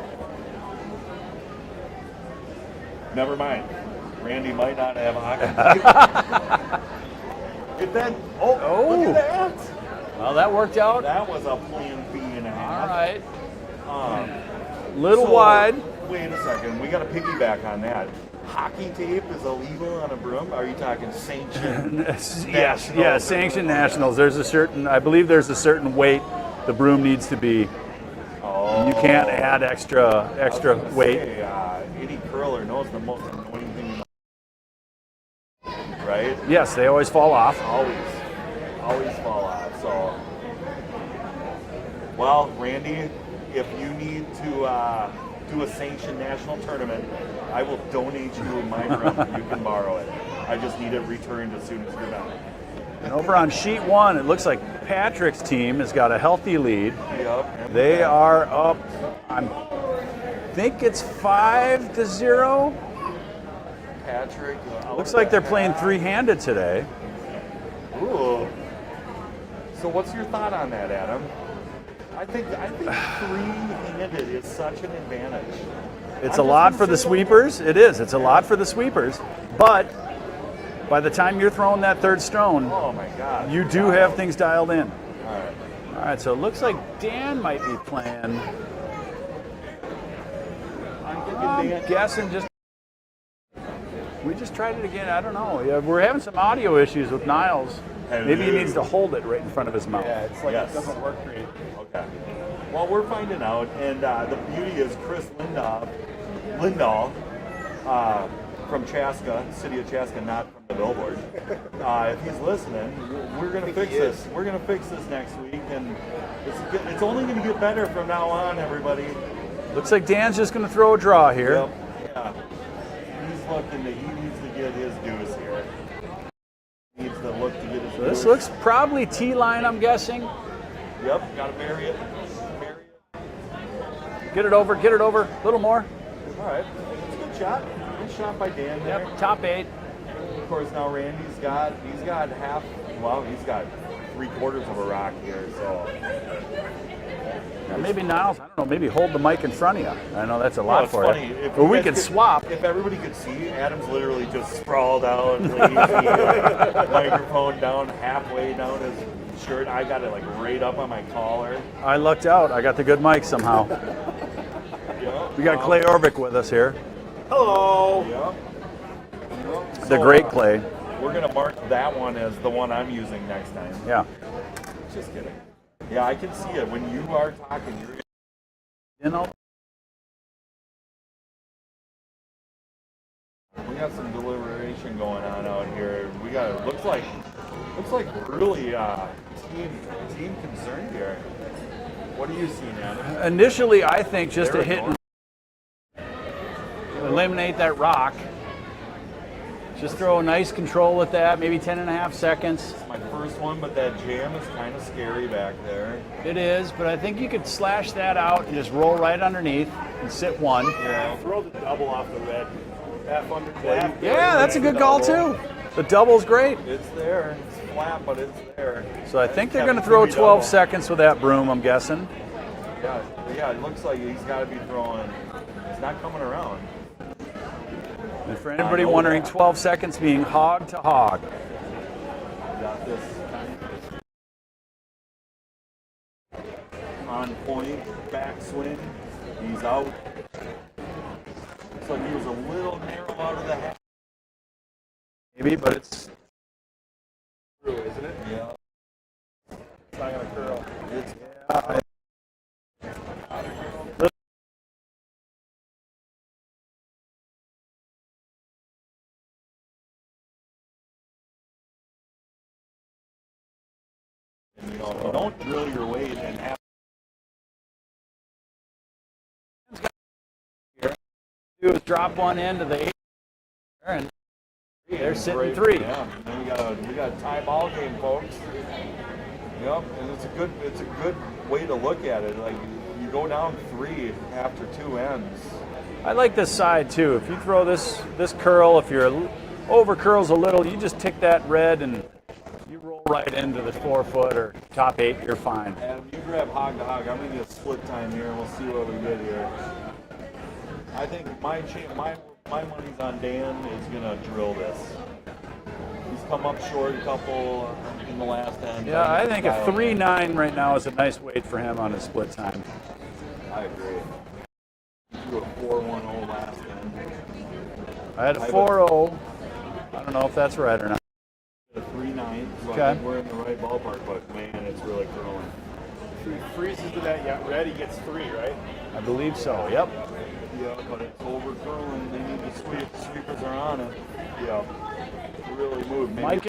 Never mind. Randy might not have hockey tape. If that, look at that. Well, that worked out. That was a plan B and a half. All right. Little wide. Wait a second. We got to piggyback on that. Hockey tape is illegal on a broom? Are you talking sanctioned? Yes, yeah, sanctioned nationals. There's I believe there's a certain weight the broom needs to be. Oh. You can't add extra weight. Any curler knows the most annoying thing, right? Yes, they always fall off. Always fall off. So, well, Randy, if you need to do a sanctioned national tournament, I will donate you my broom. You can borrow it. I just need it returned as soon as you're done. And over on sheet 1, it looks like Patrick's team has got a healthy lead. Yep. They are up, I think it's 5-0. Patrick. Looks like they're playing three-handed today. Ooh. So what's your thought on that, Adam? I think three-handed is such an advantage. It's a lot for the sweepers. It is. It's a lot for the sweepers. But by the time you're throwing that third stone, oh my God, you do have things dialed in. All right. All right, so it looks like Dan might be playing. I'm guessing just. We just tried it again. I don't know. Yeah, we're having some audio issues with Niles. Maybe he needs to hold it right in front of his mouth. Yeah, it's like it doesn't work great. Okay. Well, we're finding out, and the beauty is Chris Lindahl from Chaska, city of Chaska, not from the billboard. If he's listening, we're gonna fix this. We're gonna fix this next week, and it's only gonna get better from now on, everybody. Looks like Dan's just going to throw a draw here. Yep. Yeah. He needs to get his dues here. He needs to look to get his dues. This looks probably T-line, I'm guessing. Yep. Gotta bury it. Get it over. A little more. All right. It's a good shot. Good shot by Dan there. Yep, top 8. Of course, now Randy's got he's got 3/4 of a rock here, so. Yeah, maybe Niles, I don't know, maybe hold the mic in front of you. I know that's a lot it's for funny. you. Or we could swap. If everybody could see, Adam's literally just sprawled out, lazy, microphone down halfway down his shirt. I got it like right up on my collar. I lucked out. I got the good mic somehow. Yep. We got Clay Orbick with us here. Hello. Yep. The great Clay. We're gonna mark that one as the one I'm using next time. Yeah. Just kidding. Yeah, I can see it. When you are talking, You know, we got some deliberation going on out here. We got looks like really team concerned here. What are you seeing, Adam? initially, I think just to hit and eliminate that rock. Just throw a nice control with that, maybe 10.5 seconds. It's my first one, but that jam is kind of scary back there. It is, but I think you could slash that out and just roll right underneath and sit 1. Yeah. Throw the double off the red. Half under. Yeah, that's a good call too. The double's great. It's there. It's flat, but it's there. So I think they're going to throw 12 seconds with that broom, I'm guessing. Yeah, it looks like he's got to be throwing. He's not coming around. And for anybody wondering, 12 seconds being hog to hog. Got this on point, backswing. He's out. Looks like he was a little narrow out of the half. Maybe, but it's True, isn't it? Yeah. It's not gonna curl. It's do is drop one into the 8, and they're sitting 3. Yeah, and then we got a tie ball game, folks. Yep, and it's a good way to look at it. Like you go down 3 after 2 ends. I like this side too. If you throw this curl, if your over curls a little, you just tick that red and you roll right into the 4 foot or top 8. You're fine. Adam, you grab hog to hog. I'm gonna get split time here, and we'll see what we get here. I think my money's on Dan is gonna drill this. He's come up short a couple in the last end. Yeah, I think a 3.9 right now is a nice weight for him on his split time. I agree. Do a 4.10 last end. I had a 4.0. I don't know if that's right or not. A 3.9, so Okay. I think we're in the right ballpark, but man, it's really curling. If he freezes to that red, he gets 3, right? I believe so. Yep. Yeah, but it's over curling. They need to sweep. The sweepers are on it. Yeah. Really moved. Maybe. Mike,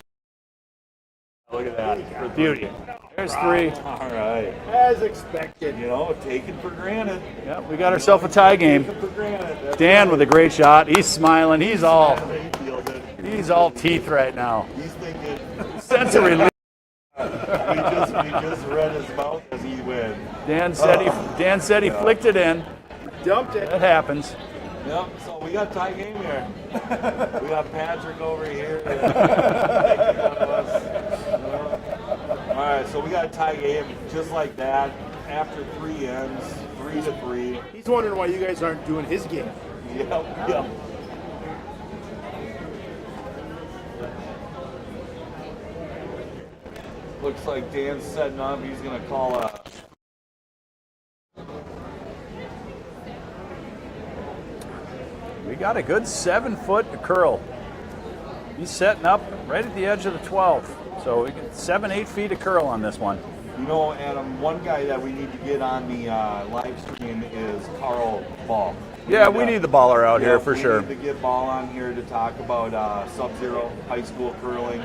Look at that. for beauty. There's 3. All right. As expected. You know, taken for granted. Yep, we got ourselves a tie game. Taken for granted. That's Dan right. with a great shot. He's smiling. He's all He feels it. teeth right now. He's thinking. Sense of relief. we just read his mouth as he went. Dan said he flicked it in. Dumped it. That happens. Yep. So we got a tie game here. We got Patrick over here. All right. So we got a tie game just like that. After 3 ends, 3-3. He's wondering why you guys aren't doing his game. Yep. Looks like Dan's setting up. He's going to call a... We got a good 7 foot curl. He's setting up right at the edge of the 12. So we get 7-8 feet of curl on this one. You know, Adam, one guy that we need to get on the live stream is Carl Ball. Yeah, we need the baller out here for we sure. need to get Ball on here to talk about Sub-Zero high school curling.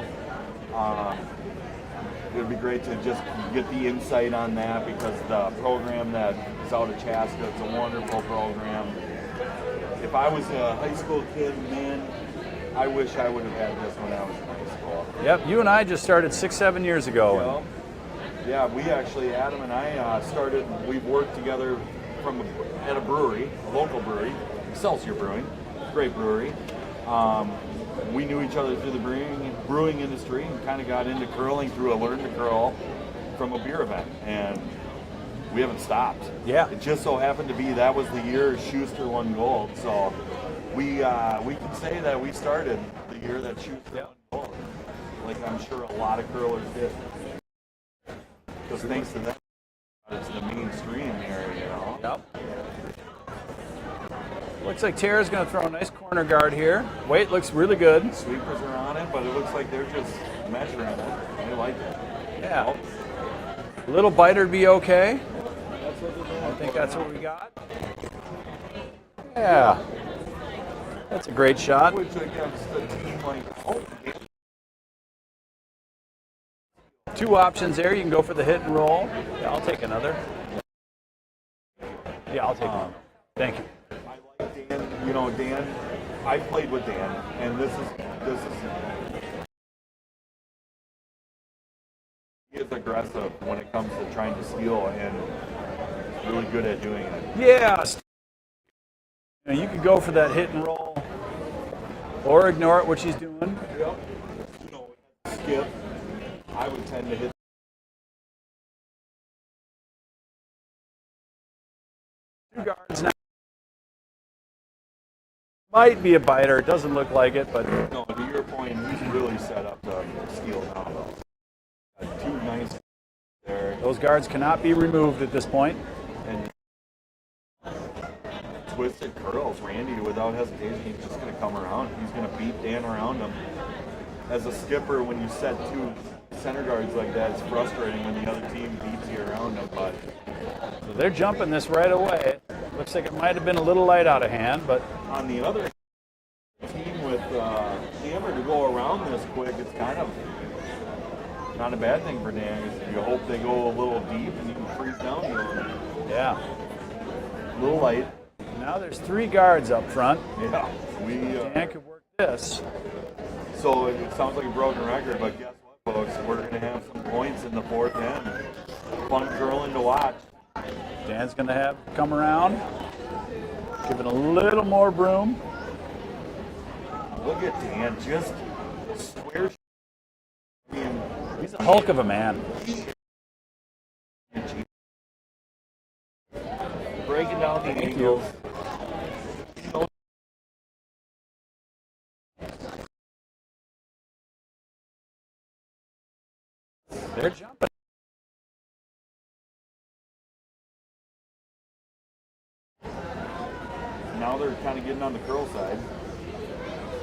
It would be great to just get the insight on that because the program that is out of Chaska, it's a wonderful program. If I was a high school kid, man, I wish I would have had this when I was in high school. Yep, you and I just started 6-7 years ago. Well, yeah, we actually, Adam and I started, we've worked together at a brewery, a local brewery, Excelsior Brewing, great brewery. We knew each other through the brewing industry and kind of got into curling through a Learn to Curl from a beer event. And we haven't stopped. Yeah. It just so happened to be that was the year Schuster won gold. So we can say that we started the year that Schuster won gold. Like I'm sure a lot of curlers did. Because thanks to them, it's the mainstream here, you know. Yep. Looks like Tara's going to throw a nice corner guard here. Weight looks really good. Sweepers are on it, but it looks like they're just measuring it. They like it. Yeah. A little biter be okay. That's what they're doing. I think that's what we got. Yeah. That's a great shot. Which against a team like, Two options there. You can go for the hit and roll. Yeah, I'll take another. Yeah, I'll take one. Thank you. I like Dan. You know, Dan. I played with Dan, and this is he is aggressive when it comes to trying to steal, and really good at doing it. Yeah. You could go for that hit and roll, or ignore it, which he's doing. Yep. You know, skip. I would tend to hit. Two guards now. Might be a biter. It doesn't look like it, but No, to your point, he's really set up to steal now. Two nice there, those guards cannot be removed at this point. and twisted curls. Randy, without hesitation, he's just going to come around. He's going to beat Dan around him. As a skipper, when you set two center guards like that, it's frustrating when the other team beats you around them. But So they're jumping this right away. Looks like it might have been a little light out of hand, but on the other team with Hammer to go around this quick, it's kind of not a bad thing for Dan. You hope they go a little deep and you can freeze down. yeah. A little light. Now there's 3 guards up front. Yeah, Dan could work this. so it sounds like a broken record, but guess what, folks? We're going to have some points in the fourth end. Fun curling to watch. Dan's going to have to come around, give it a little more broom. Look at Dan, just square. He's a hulk of a man. Breaking down the angles. They're jumping. Now they're kind of getting on the curl side.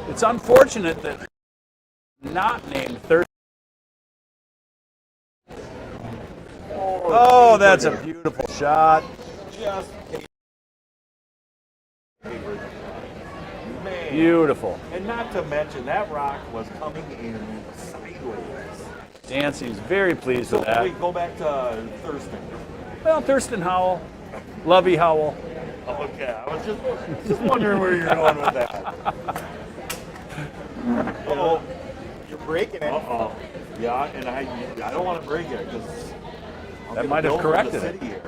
It's unfortunate that not named third. Oh, that's a beautiful shot. Just man. Beautiful. And not to mention that rock was coming in sideways. Dan seems very pleased with that. Wait, go back to Thurston. Well, Thurston Howell, Lovey Howell. Okay, I was just wondering where you're going with that. Oh, You're breaking it. uh-oh. Yeah, and I don't want to break it because That might have corrected it. Here.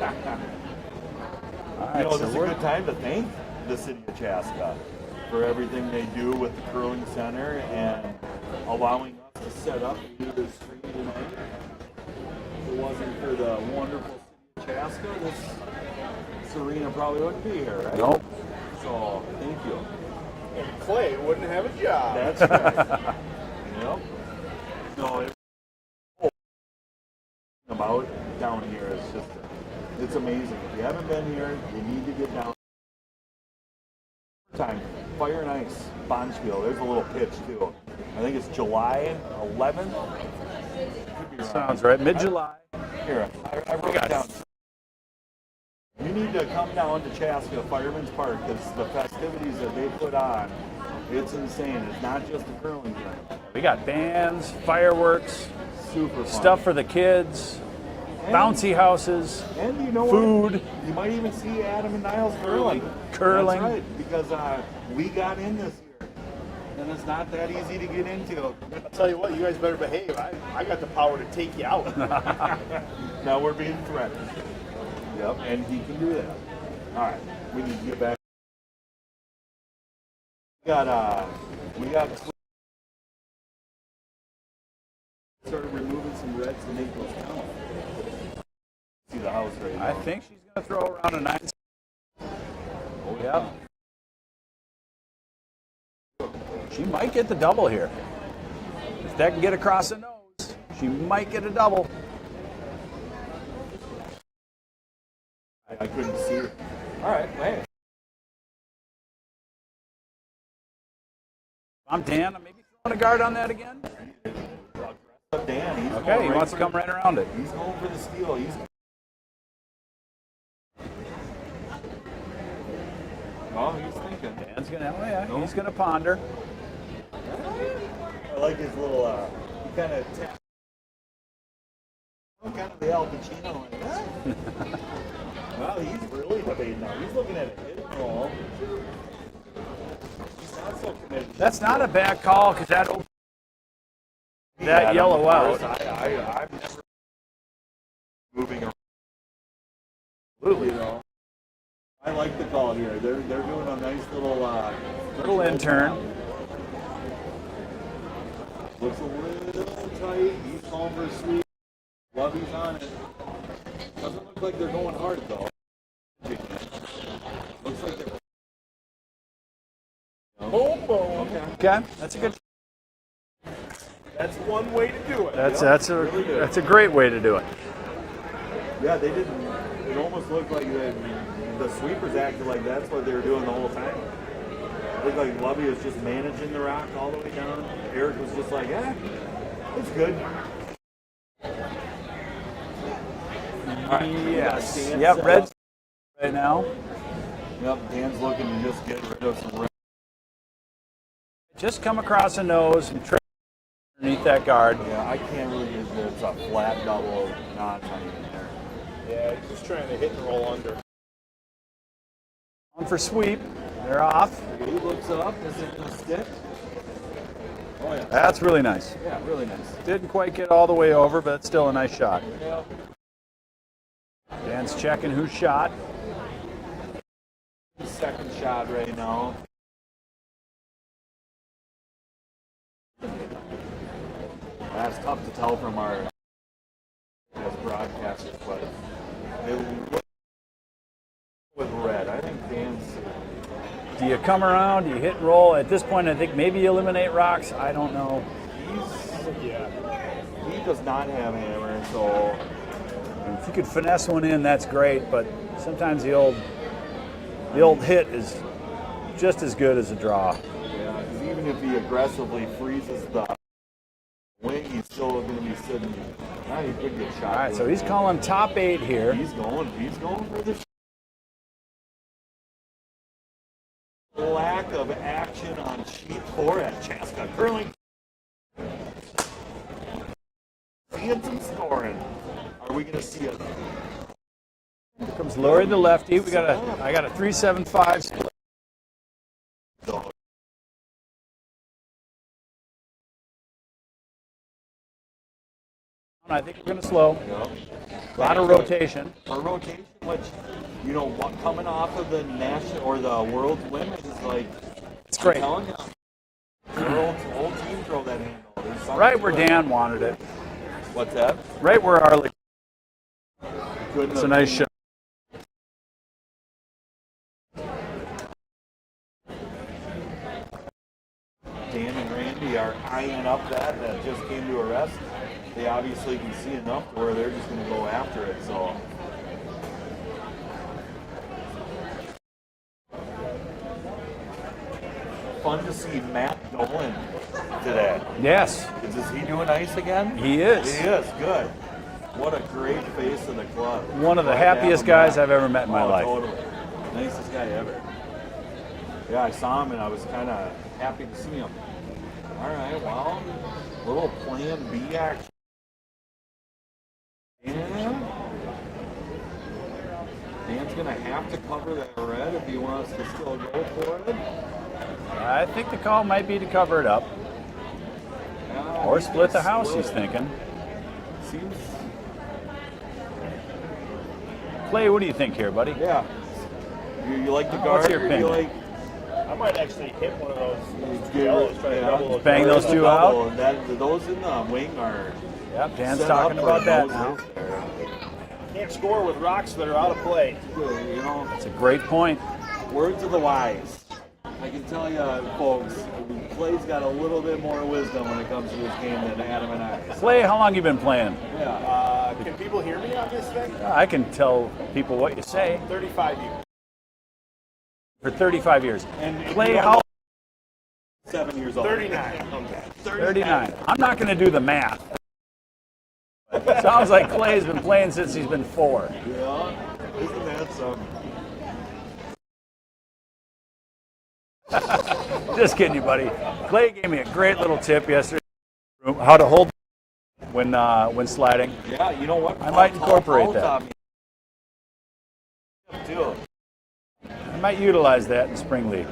All right, You know, so this is a we're good time to thank the city of Chaska for everything they do with the curling center and allowing us to set up and do this stream tonight. If it wasn't for the wonderful city of Chaska, this arena probably wouldn't be here, right? Nope. So, thank you. And Clay wouldn't have a job. That's right. Yep. No, it's about down here is just, it's amazing. If you haven't been here, you need to get down. Time, Fire and Ice, bonspiel. There's a little pitch too. I think it's July 11th. Could be wrong. sounds right. Mid-July. Here, I wrote it down. You need to come down to Chaska Fireman's Park because the festivities that they put on, it's insane. It's not just a curling game. We got bands, fireworks, Super fun. stuff for the kids, bouncy houses, And you know food. what? You might even see Adam and Niles curling. Curling. That's right, because we got in this year. And it's not that easy to get into. I'll tell you what, you guys better behave. I got the power to take you out. Now we're being threatened. Yep, and he can do that. All right, we need to get back. We got started removing some reds to make those count. See the house right now. I think she's going to throw around a 9. Oh, Yeah. She might get the double here. If that can get across the nose, she might get a double. I couldn't see it. All right, hey. I'm Dan. I'm maybe throwing a guard on that again. Dan, he's Okay, going he right wants to for come right around it. He's going for the steal. He's thinking. Dan's going to, oh yeah, he's going to ponder. I like his little, he kind of taps. Kind of the Al Pacino like that. Well, he's really debating now. He's looking at a hit and roll. He's not so committed. That's not a bad call because that yellow out. I'm never moving around. Absolutely. You know, I like the call here. They're doing a nice Little intern. Looks a little tight. He's calling for a sweep. Lovey's on it. Doesn't look like they're going hard though. Looks like they're. Boom, boom. Okay, that's a good. That's one way to do it. That's a great way to do it. Yeah, they didn't. It almost looked like the sweepers acted like that's what they were doing the whole time. It looked like Lovey was just managing the rock all the way down. Eric was just like, it's good. All right, Yes. Dan Yep. set Red up. right now. Yep, Dan's looking to just get rid of some red. Just come across the nose and trip underneath that guard. Yeah, I can't really get that. It's a flat double, not even there. Yeah, he's just trying to hit and roll under. On for sweep. They're off. He looks up. Is it going to stick? Oh, yeah. That's really nice. Yeah, really nice. Didn't quite get all the way over, but it's still a nice shot. Yeah. Dan's checking who shot. Second shot right now. That's tough to tell from our as broadcasters, but it looks with red. I think Dan's. Do you come around? Do you hit and roll? At this point, I think maybe you eliminate rocks. I don't know. He does not have hammer, so If you could finesse one in, that's great. But sometimes the old hit is just as good as a draw. yeah. Because even if he aggressively freezes the wing, he's still going to be sitting. Now he could get shot. All right, so he's calling top 8 here. He's going for the lack of action on sheet 4 at Chaska Curling. Seeing some scoring. Are we going to see it? Here comes Lori the lefty. I got a 3.75 split. I think we're going to slow. Yep. A lot of rotation. A rotation, which, you know, coming off of the national or the world's women's is like, It's great. I'm telling you, the whole team throw that handle. There's something Right where to it. Dan wanted it. What's that? Right where Arlie. Good It's a nice shot. Dan and Randy are eyeing up that just came to a rest. They obviously can see enough to where they're just going to go after it. So. Fun to see Matt Dolan today. Yes, Is he doing ice again? he is. He is, good. What a great face of the club. One of the Glad to have happiest him guys back. I've ever met in my life. Totally. Nicest guy ever. Yeah, I saw him and I was kind of happy to see him. All right, well, little plan B action. Yeah. Dan's going to have to cover that red if he wants to still go for it. I think the call might be to cover it up. Yeah, Or he's split the gonna house, split he's it. thinking. Seems, Clay, what do you think here, buddy? yeah. You like the What's guard? your Or opinion? you like I might actually hit one of those Give yellows, it- try to yeah. double those. Bang yellows. those two double, out? and that, those in the wing are Yep, Dan's set talking up for about that those now. hits there. Can't score with rocks that are out of play. You know, That's a great point. words of the wise. I can tell you, folks, Clay's got a little bit more wisdom when it comes to this game than Adam and I. Clay, how long you been playing? Yeah. Can people hear me on this thing? I can tell people what you say 35 years. for 35 years. And if Clay, you don't how know, 7 years old. 39. 39. I'm not going to do the math. Sounds like Clay's been playing since he's been 4. Yeah. Isn't that something? Just kidding you, buddy. Clay gave me a great little tip yesterday how to hold when sliding. Yeah, you know what? I might incorporate that. Too. I might utilize that in Spring League.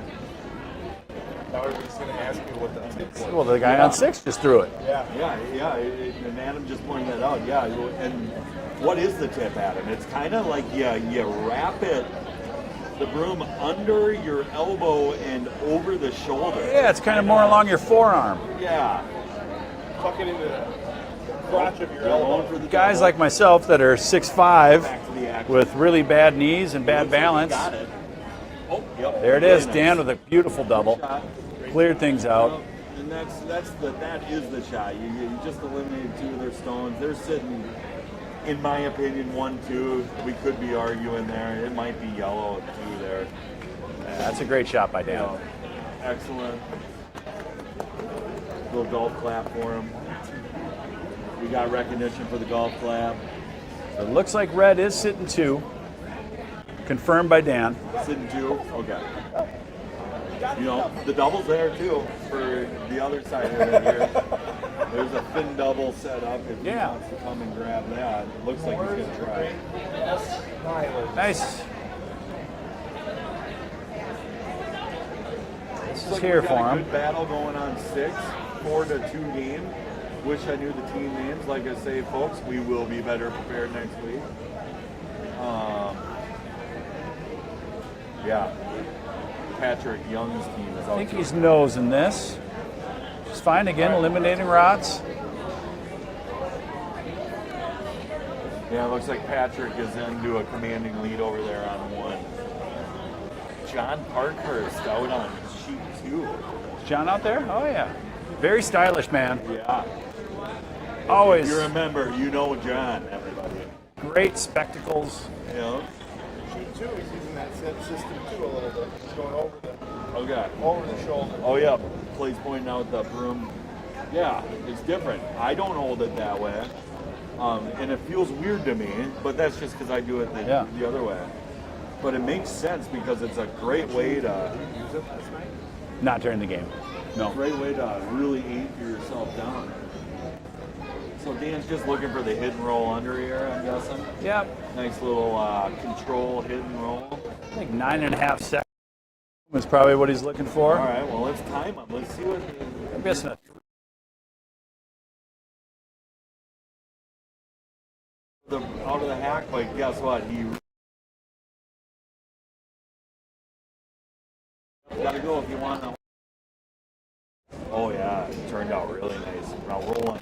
Now everybody's going to ask me what the tip was. Well, the guy on 6 just threw it. Yeah, and Adam just pointed that out. Yeah, and what is the tip, Adam? It's kind of like you wrap the broom under your elbow and over the shoulder. Yeah, it's kind of more along your forearm. Yeah. Tuck it into the crotch of your Going elbow. for the Guys double. like myself that are 6'5", Back to the action. with really bad knees and bad Looks like he balance. got it. Oh, yep. There it is, Very Dan nice. with a beautiful double. Shot. Cleared things out. Well, and that is the shot. You just eliminated 2 of their stones. They're sitting, in my opinion, 1-2. We could be arguing there. It might be yellow at 2 there. That's a great shot by Dan. Yeah. Excellent. Little golf clap for him. We got recognition for the golf clap. So it looks like red is sitting 2. Confirmed by Dan. Sitting 2. Okay. You know, the double's there too for the other side of it here. There's a thin double set up if he Yeah. wants to come and grab that. Looks like he's going to try. Nice. This is like here we for got a him. good battle going on 6, 4-2 game. Wish I knew the team names. Like I say, folks, we will be better prepared next week. Yeah. Patrick Young's team is I out. think he's nosing this. It's fine again, eliminating rots. Yeah, it looks like Patrick is into a commanding lead over there on 1. John Parkhurst out on sheet 2. Is John out there? Oh, yeah. Very stylish, man. Yeah. Always If you remember, you know John, everybody. great spectacles. You know? Sheet 2, he's using that system too a little bit. He's going over Okay. the shoulder. Oh, yeah. Clay's pointing out the broom. Yeah, it's different. I don't hold it that way. And it feels weird to me, but that's just because I do it the other way. But it makes sense because it's a great way to use it last night. Not during the game. No. Great way to really aim for yourself down. So Dan's just looking for the hidden roll under here, I'm guessing. Yep. Nice little control hidden roll. I think 9.5 seconds is probably what he's looking for. All right, well, let's time him. Let's see what. I'm guessing Out of the hack, but guess what? He gotta go if you want to. Oh yeah, it turned out really nice. Now rolling.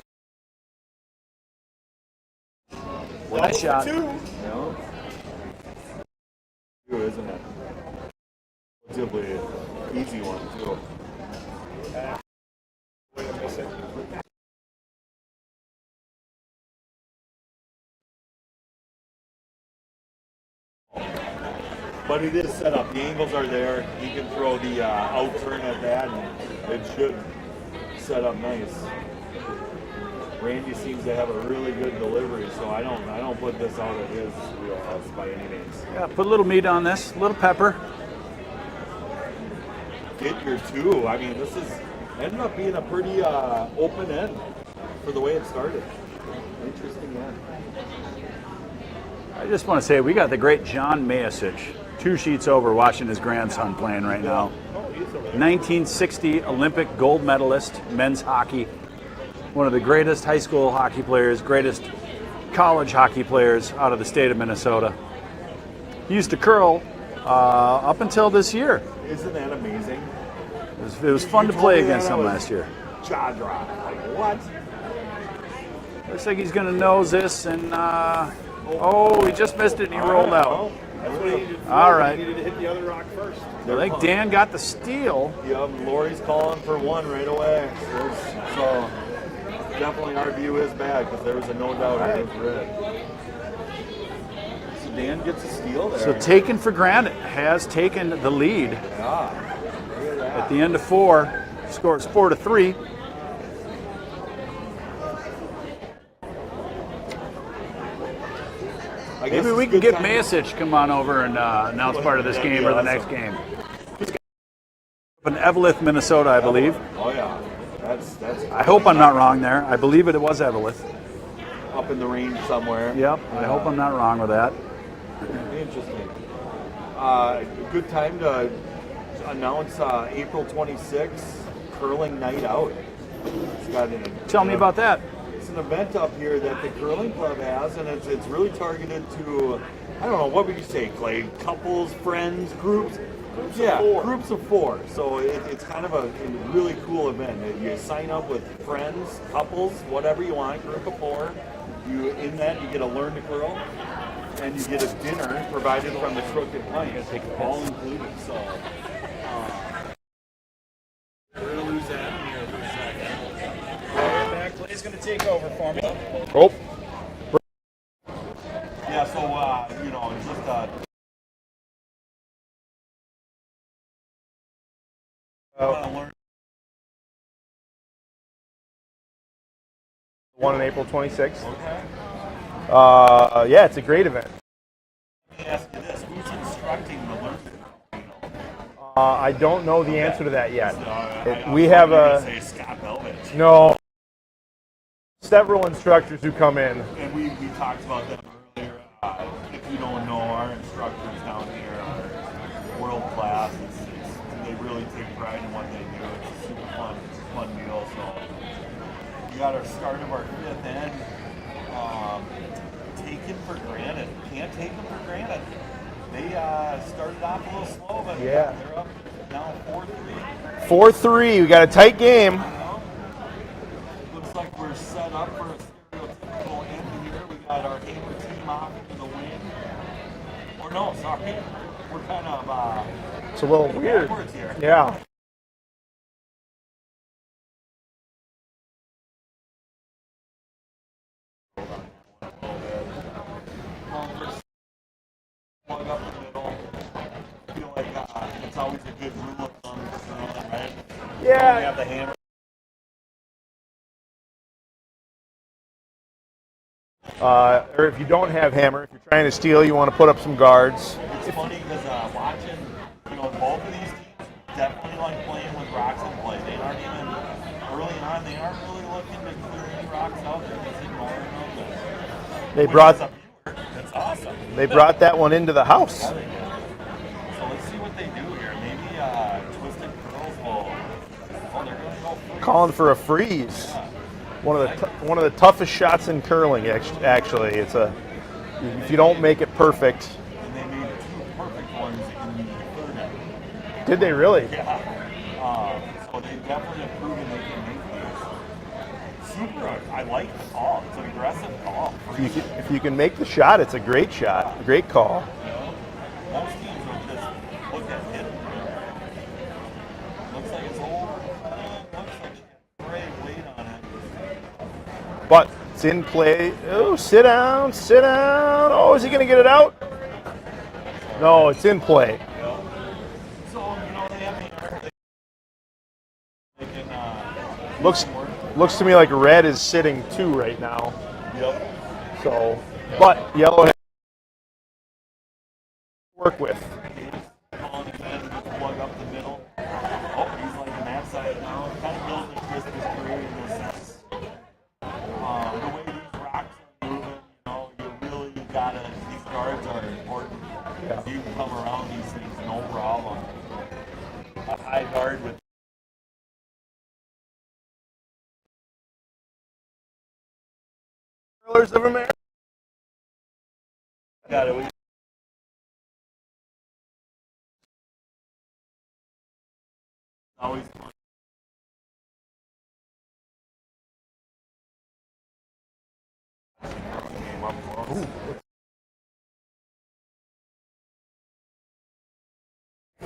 nice shot. You know? Two, isn't it? Relatively easy one too. But it is set up. The angles are there. He can throw the out turn at that, and it should set up nice. Randy seems to have a really good delivery, so I don't put this out of his wheelhouse by any means. Yeah, put a little meat on this, a little pepper. Get your 2. I mean, this is ended up being a pretty open end for the way it started. Interesting end. I just want to say we got the great John Mayasich 2 sheets over watching his grandson playing right now. 1960 Olympic gold medalist, men's hockey. One of the greatest high school hockey players, greatest college hockey players out of the state of Minnesota. He used to curl up until this year. Isn't that amazing? It was fun to play against him last year. Jaw drop. Like, what? Looks like he's going to nose this, and oh, he just missed it and he rolled out. That's what he needed. All right. He needed to hit the other rock first. I think Dan got the steal. Yep, Lori's calling for 1 right away. So definitely our view is bad because there was a no doubt it was red. So Dan gets a steal there. So taken for granted, has taken the lead Yeah. Look at that. at the end of 4. Scores 4-3. I guess Maybe it's we a can good get time- Mayasich come on over and announce part of this That'd be game or the awesome. next game. Up in Eveleth, Minnesota, I believe. Oh yeah, that's I hope I'm not wrong there. I believe it was Eveleth. up in the range somewhere. Yep, I hope I'm not wrong with that. Interesting. Good time to announce April 26th, Curling Night Out. It's got Tell me about that. It's an event up here that the curling club has, and it's really targeted to, I don't know, what would you say, Clay? Couples, friends, groups? Groups of 4. So it's kind of a really cool event. You sign up with friends, couples, whatever you want, group of 4. You get to learn to curl, and you get a dinner provided from the Crooked Pint. All included. So We're going to lose that here for a second. Back Clay's going to take over for me. Oh. yeah, so it's just learn. One on April 26th. Okay. Yeah, it's a great event. Let me ask you this: who's instructing the learner? I don't know the answer to that yet. We have say Scott Belvich. No. Several instructors who come in. And we talked about them earlier. If you don't know, our instructors down here are world class. They really really take pride in what they do. It's a super fun deal. So we got our start of our fifth end. Taken for granted. Can't take them for granted. They started off a little slow, but Yeah. they're up now 4-3. 4-3. We got a tight game. Looks like we're set up for a stereotypical end here. We got our hammer team off into the wing. Or no, sorry. We're kind of It's a little weird. backwards here. Yeah. Plug up the middle. I feel like it's always a good rule of thumb for curling, right? Yeah. We have the hammer. Or if you don't have hammer, if you're trying to steal, you want to put up some guards. It's funny because watching, both of these teams definitely like playing with rocks in play. They aren't even, early on, they aren't really looking to clear any rocks out. They're just ignoring them. They Which brought as a viewer, that's awesome. they brought that one into the house. So let's see what they do here. Maybe Twisted Curls will, they're going to go free. Calling for a freeze. One of the toughest shots in curling. Actually, it's if you don't make it perfect. And they made two perfect ones in the third end. Did they really? Yeah. So they definitely have proven they can make these. Super. I like the call. It's an aggressive call. If you can make the shot, it's a great shot. A great call. Most teams will just look at hitting. Looks like it's over. Looks like she got great weight on it. But it's in play. Oh, sit down, sit down. Oh, is he going to get it out? No, it's in play. So, they have they can, Looks to me like red is sitting 2 right now. Yep. So, but yellow has to work with. Calling his head to plug up the middle. Oh, he's like on that side now. Kind of building Christmas career in this sense. The way these rocks are moving, you really gotta, these guards are important. Yeah. You can come around these things, no problem. A high guard with Curlers of America. got it. Always fun. Came up close.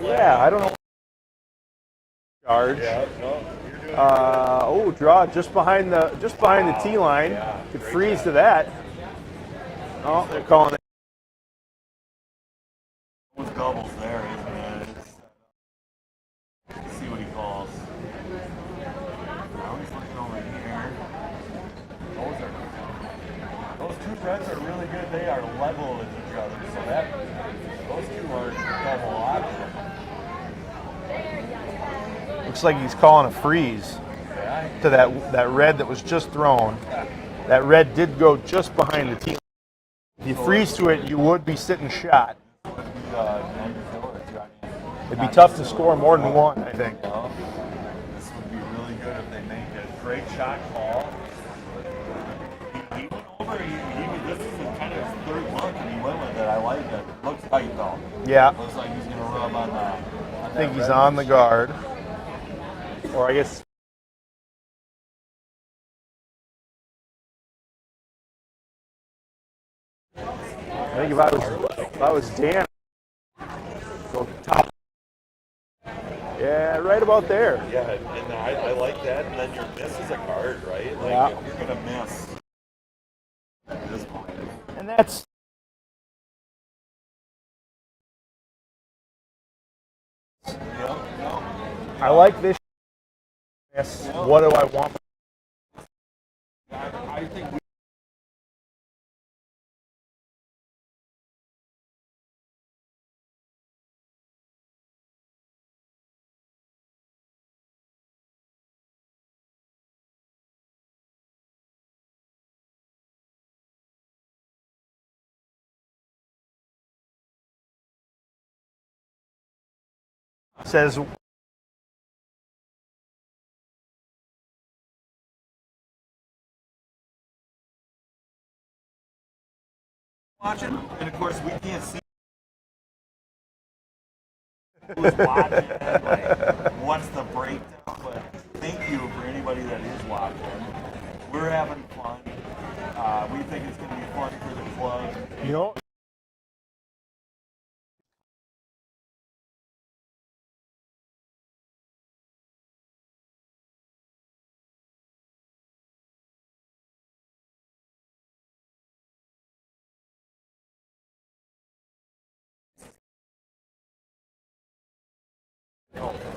Yeah, I don't know. Charge. Yeah, no, you're doing Draw just behind the tee line. Yeah, Could great freeze job. to that. Oh, they're calling it. with doubles there, isn't it? Let's see what he calls. Now he's looking over here. Those two reds are really good. They are level with each other, so those two are double option. Looks like he's calling a freeze Yeah, to that red that was just thrown. That red did go just behind the tee line. If you freeze to it, you would be sitting shot. It'd be tough to score more than one, I think. This would be really good if they make it. Great shot call. He went over. This is kind of his third look, and he went with it. I like it. Looks tight though. Yeah, Looks like he's gonna rub on that. I think he's on the guard. Or I guess. I think if I was Dan, go top. Yeah, right about there. Yeah, and I like that. And then your miss is a guard, right? Like Yeah. if you're gonna miss at this point. And that's. I like this. Yes. What do I want? I think we Says watching, and of course we can't see who's watching, like what's the breakdown. But thank you for anybody that is watching. We're having fun. We think it's going to be fun for the club. You know,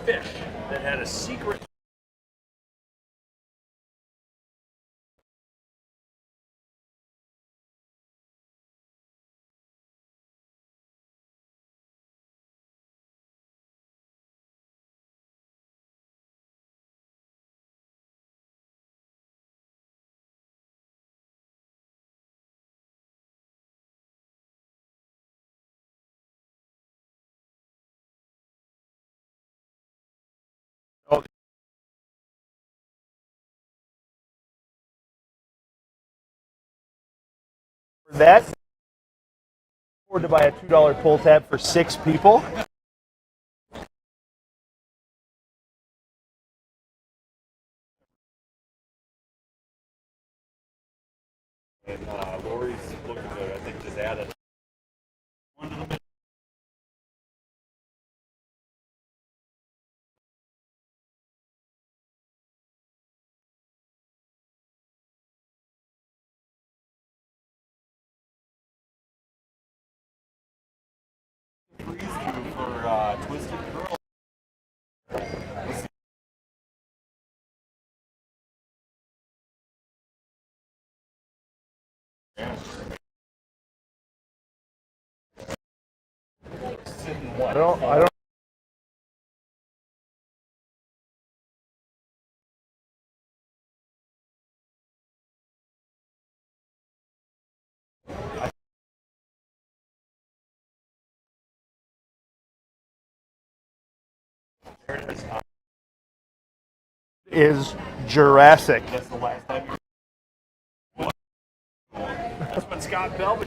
Fish that had a secret. for that, afford to buy a $2 pull tab for 6 people. And Lori's looking to, I think, just add it. One to the middle. Freeze cue for Twisted Curl. I don't. There it is. Is Jurassic. That's the last time you're. That's when Scott Bell.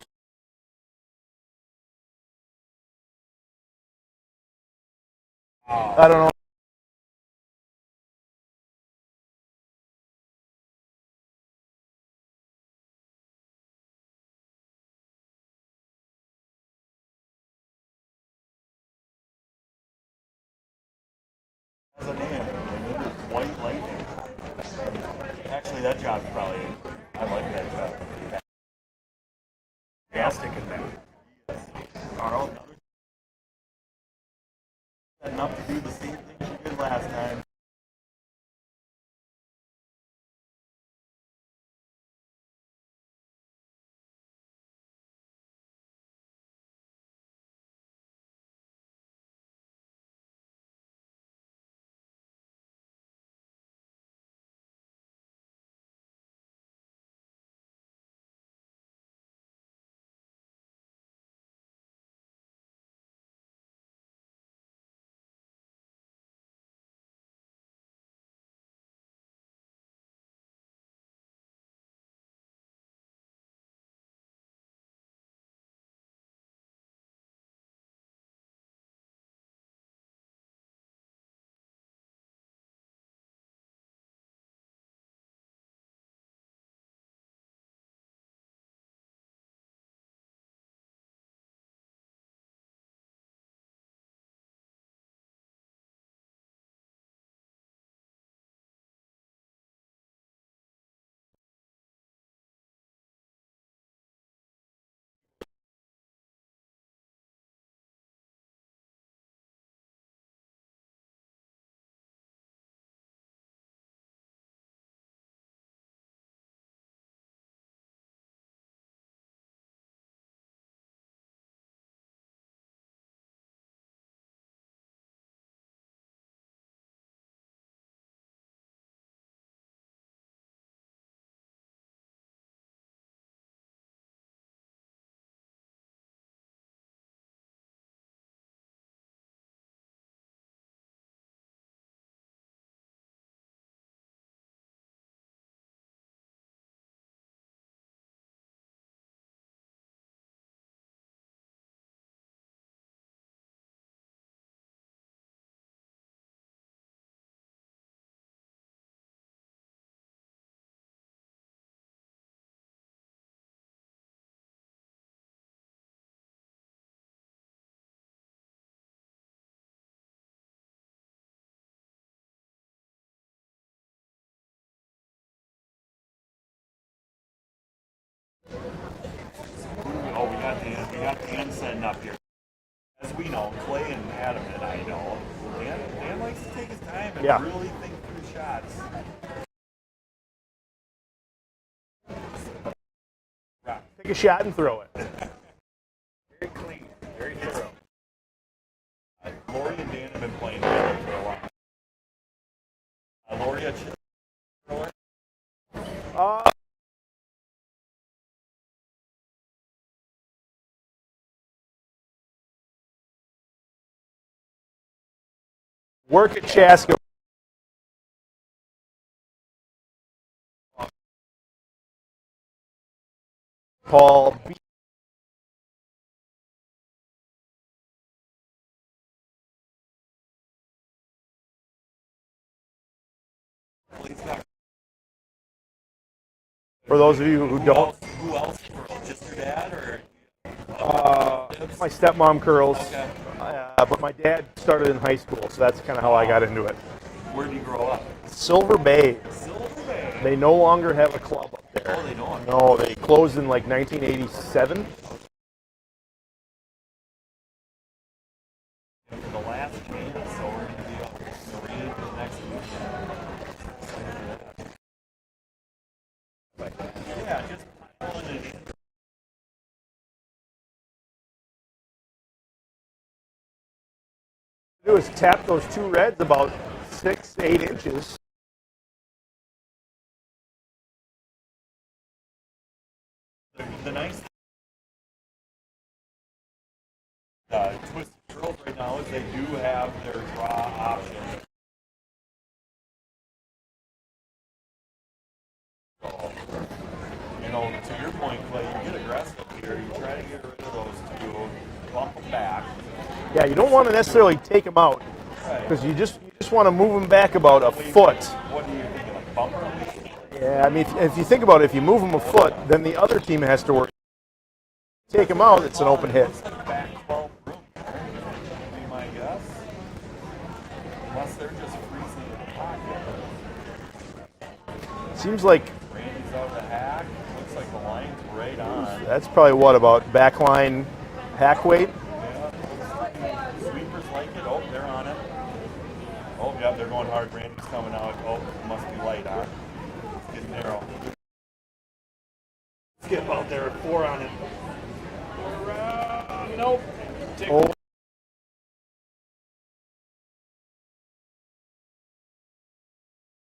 I don't know. Has a name. White Lightning. Actually, that job's probably. I like that job. Fantastic in there. Carl, enough to do the same thing she did last time. getting up here. As we know, Clay and Adam and I know, Dan likes to take his time and really think through shots. Take a shot and throw it. Very clean, very thorough. Lori and Dan have been playing together for a while. Lori, work at Chaska. Paul B. For those of you who don't, who else? Just your dad, or? my stepmom curls, Okay. but my dad started in high school, so that's kind of how I got into it. Where did you grow up? Silver Bay. Silver Bay. They no longer have a club up there. Oh, they don't? No, they closed in like 1987. For the last chance, so we're going to be up in the range for the next week. Yeah, just pulling it in. Do is tap those two reds about 6-8 inches. The nice Twisted Curls right now is they do have their draw option. So, you know, to your point, Clay, you get aggressive here. You try to get rid of those two, bump them back. Yeah, you don't want to necessarily take them out because you just want to move them back about a foot. What do you think, like bumper? Yeah, I mean, if you think about it, if you move them a foot, then the other team has to work. Take them out, it's an open hit. Looks like back 12 room. Would be my guess. Unless they're just freezing in the pocket. Seems like Randy's out of the hack. Looks like the line's right on. that's probably what, about backline hack weight? Yeah. Sweepers like it. Oh, they're on it. Oh, yeah, they're going hard. Randy's coming out. Oh, must be light on. It's getting narrow. Skip out there at 4 on it. Nope. Oh.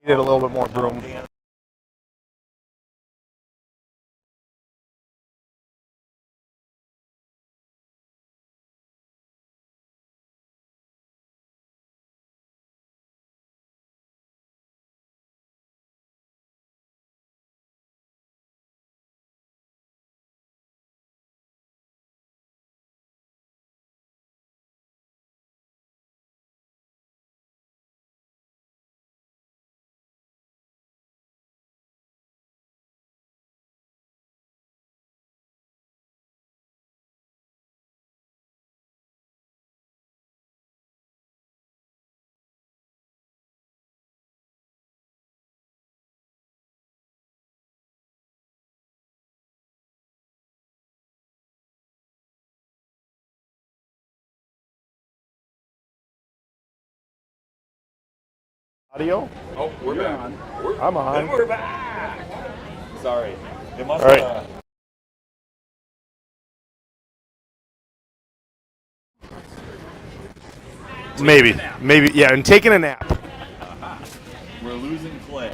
Needed a little bit more room. Audio? Oh, we're back. I'm on. And we're back. Sorry. It must All right. Maybe, yeah, and taking a nap. We're losing Clay.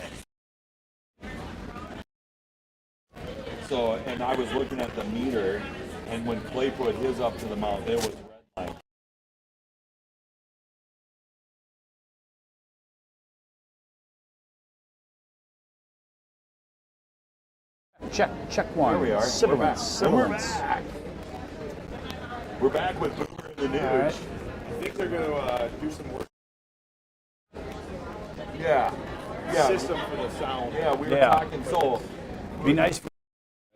So, and I was looking at the meter, and when Clay put his up to the mount, it was red line. Check one. Here we are. Sibilance. We're back. We're back with Boomer and the News. All right. I think they're going to do some work Yeah. system for the sound. Yeah, we were Yeah. talking. So, Be nice for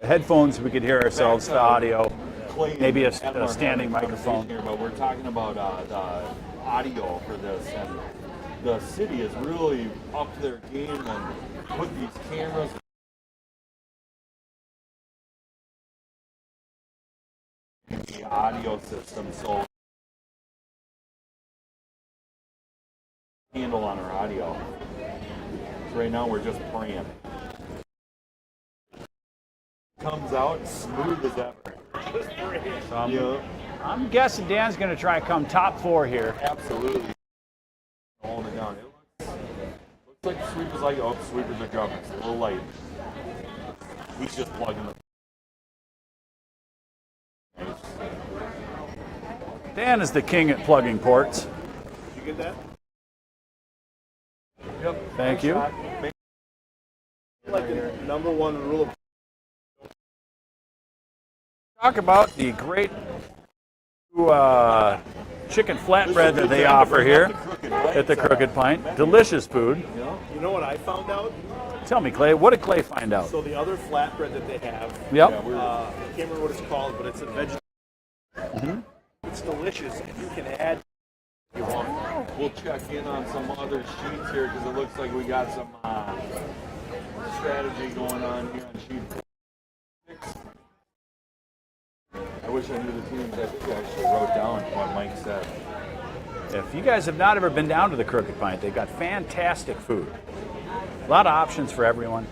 headphones. We could hear ourselves. The audio. Clay and Maybe a Adam are standing having a microphone. conversation here, but we're talking about the audio for this, and the city is really up their game and put these cameras. the audio system, so handle on our audio. So right now we're just praying. Comes out smooth as ever. So I'm guessing Dan's going to try and come top 4 here. Absolutely. Holding it down. It looks like the sweeper's like, oh, sweepers are dropping. It's a little light. He's just plugging the. Dan is the king at plugging ports. Did you get that? Yep. Thank you. Like the number one rule of Talk about the great chicken flatbread that they offer here at the Crooked Pint. Delicious food. You know what I found out? Tell me, Clay, what did Clay find out? So the other flatbread that they have, Yep. I can't remember what it's called, but it's a vegetable. It's delicious, and you can add if you want. We'll check in on some other sheets here because it looks like we got some strategy going on here on sheet 6. I wish I knew the teams. I think I actually wrote down what Mike said. If you guys have not ever been down to the Crooked Pint, they've got fantastic food. A lot of options for everyone.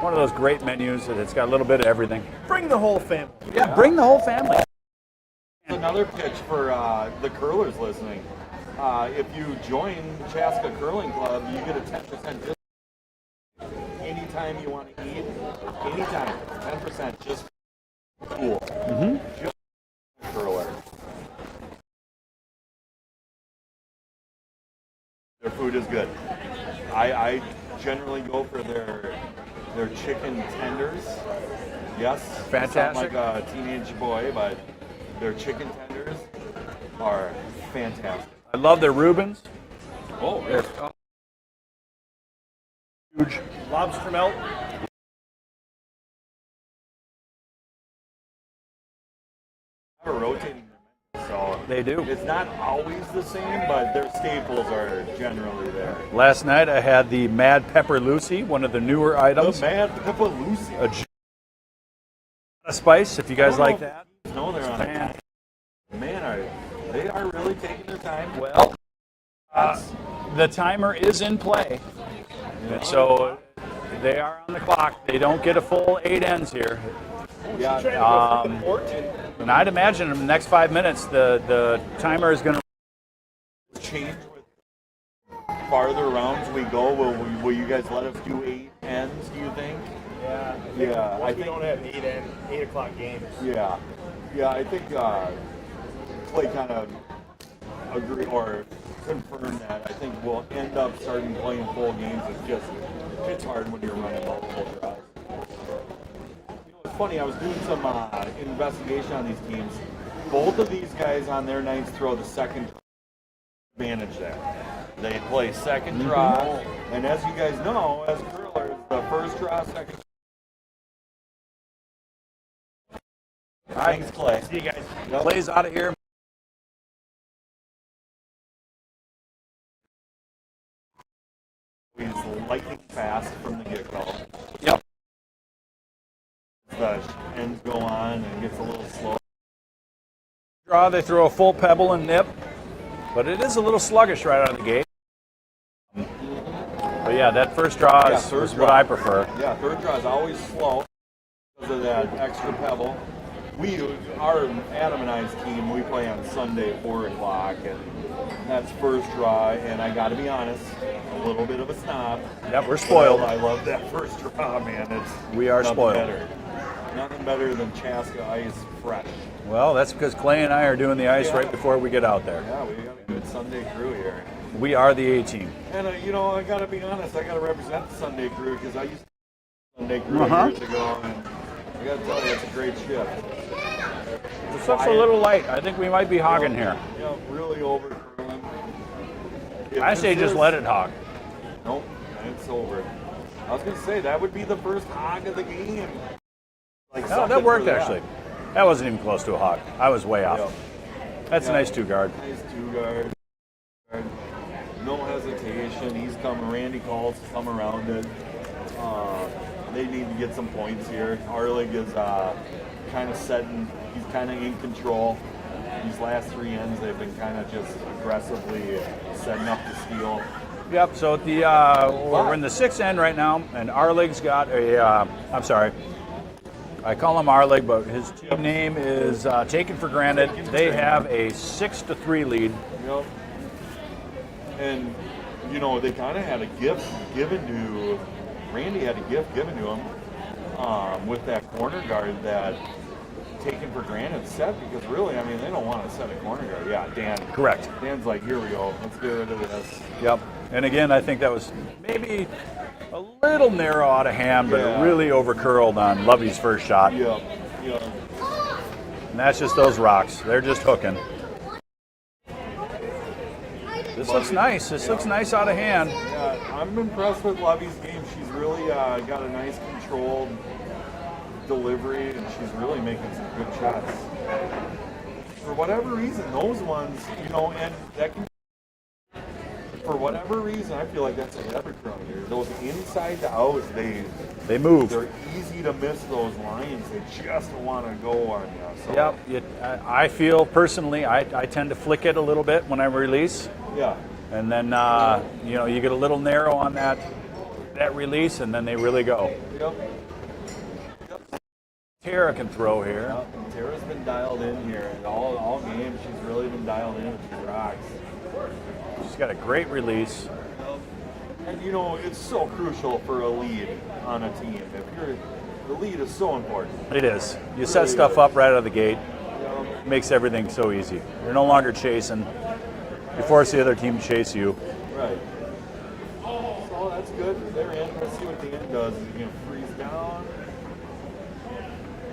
One of those great menus that's got a little bit of everything. Bring the whole family. Yeah, bring the whole family. Another pitch for the curlers listening. If you join Chaska Curling Club, you get a 10% discount. Anytime you want to eat, anytime, 10% just cool. Just curler. Their food is good. I generally go for their chicken tenders. Yes, Fantastic. I sound like a teenage boy, but their chicken tenders are fantastic. I love their Reubens. Oh, They're huge. Lobster melt. they're rotating them, so They do. it's not always the same, but their staples are generally there. Last night I had the Mad Pepper Lucy, one of the newer The items. Mad Pepper Lucy. A spice, if you guys like that. No, they're on it. Man, they are really taking their time. Well, the timer is in play, and so they are on the clock. They don't get a full 8 ends here. Yeah, And I'd imagine in the next 5 minutes, the timer is going to change with farther rounds we go. Will you guys let us do 8 ends? Do you think? Yeah. I think we don't have 8 o'clock games. Yeah. I think Clay kind of agree or confirm that. I think we'll end up starting playing full games. It's hard when you're running multiple tries. It's funny, I was doing some investigation on these teams. Both of these guys on their nights throw the second advantage there. They play second draw, and as you guys know, as curlers, the first draw, second draw. Thanks, Clay. See you guys. Clay's out of here. He's lightning fast from the get-go. Yep. The ends go on and gets a little slow. Draw, they throw a full pebble and nip, but it is a little sluggish right out of the gate. But yeah, that first draw is what I prefer. Yeah, third draw is always slow because of that extra pebble. Our Adam and I's team, we play on Sunday at 4 o'clock, and that's first draw. And I got to be honest, a little bit of a snob. Yep, we're spoiled. I love that first draw, man. We are nothing spoiled. Better. Nothing better than Chaska ice fresh. Well, that's because Clay and I are doing the ice right before we get out there. Yeah, we got a good Sunday crew here. We are the A-team. And I got to be honest, I got to represent the Sunday crew because I used to Sunday crew years ago, and I got to tell you, it's a great shift. It's such a little light. I think we might be hogging here. Yeah, really over curling. I say just let it hog. Nope, it's over. I was gonna say that would be the first hog of the game. Like No, that worked actually. That wasn't even close to a hog. I was way off. That's a nice 2-guard. Nice 2-guard. No hesitation. He's coming. Randy calls to come around it. They need to get some points here. Arlig is kind of setting. He's kind of in control. These last 3 ends, they've been kind of just aggressively setting up the steal. Yep. So at the we're in the 6th end right now, and Arlig's got a. I'm sorry. I call him Arlig, but his team name is Taken for Granted. They have a 6-3 lead. Yep. And you know, they kind of had a gift given to Randy. Had a gift given to him with that corner guard that Taken for Granted set, because really, I mean, they don't want to set a corner guard. Yeah, Dan. Correct. Dan's like, here we go. Let's get rid of this. Yep. And again, I think that was maybe a little narrow out of hand, but it really overcurled on Lovey's first shot. Yep. Yep. And that's just those rocks. They're just hooking. This looks nice. This looks nice out of hand. Yeah, I'm impressed with Lovey's game. She's really got a nice controlled delivery, and she's really making some good shots. For whatever reason, those ones, you know, and that can, for whatever reason, I feel like that's a every curling here. Those inside to out, They move. they're easy to miss those lines. They just want to go on you. So, Yep. I feel personally, I tend to flick it a little bit when I release, yeah. and then you know, you get a little narrow on that release, and then they really go. Yep. Tara can throw here. Yep. And Tara's been dialed in here. And all game, she's really been dialed in with these rocks. She's got a great release. And you know, it's so crucial for a lead on a team. The lead is so important. It is. You set stuff up right out of the gate. Yep. Makes everything so easy. You're no longer chasing. You force the other team to chase you. Right. So that's good. They're in. Let's see what the end does. Is he going to freeze down?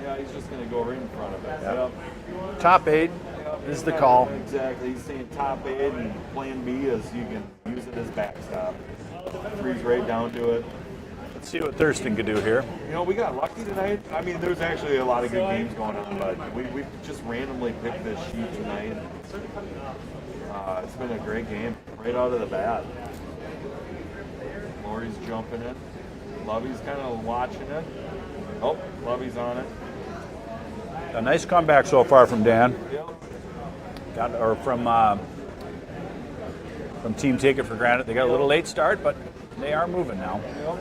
Yeah, he's just going to go right in front of it. Yep. Top 8 is the call. Exactly. He's saying top 8, and plan B is you can use it as backstop. Freeze right down to it. Let's see what Thurston could do here. You know, we got lucky tonight. I mean, there's actually a lot of good games going on, but we just randomly picked this sheet tonight. It's been a great game right out of the bat. Lori's jumping it. Lovey's kind of watching it. Oh, Lovey's on it. A nice comeback so far from Dan. Yep. From Team Take It for Granted. They got a little late start, but they are moving now. Yep.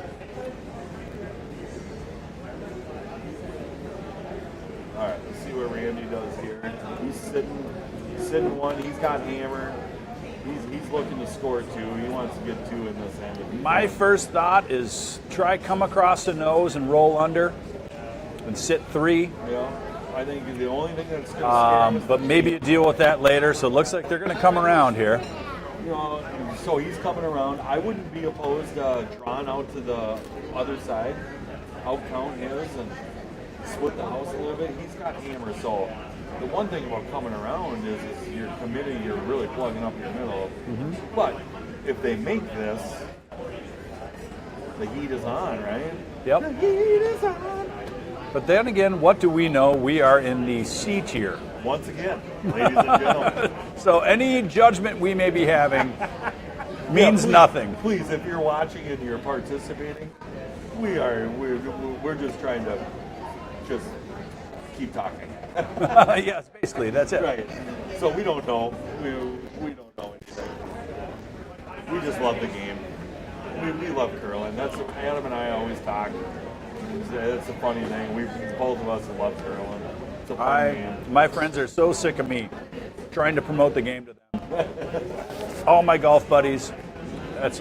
All right, let's see what Randy does here. He's sitting one. He's got hammer. He's looking to score 2. He wants to get 2 in this end. My first thought is try come across the nose and roll under and sit 3. Yeah, I think the only thing that's going to scare him is But maybe you deal with that later. So it looks like they're going to come around here. you know, so he's coming around. I wouldn't be opposed to drawing out to the other side, out count his, and split the house a little bit. He's got hammer, so the one thing about coming around is you're committing, you're really plugging up your middle. Mm-hmm. But if they make this, the heat is on, right? Yep. The heat is on. But then again, what do we know? We are in the C tier. Once again, ladies and gentlemen. So any judgment we may be having means please, nothing. Please, if you're watching and you're participating, we're just trying to just keep talking. Yes, basically, that's it. Right. So we don't know. We don't know anything. We just love the game. We love curling. That's Adam and I always talk. It's a funny thing. Both of us love curling. It's a fun game. My friends are so sick of me trying to promote the game to them. All my golf buddies,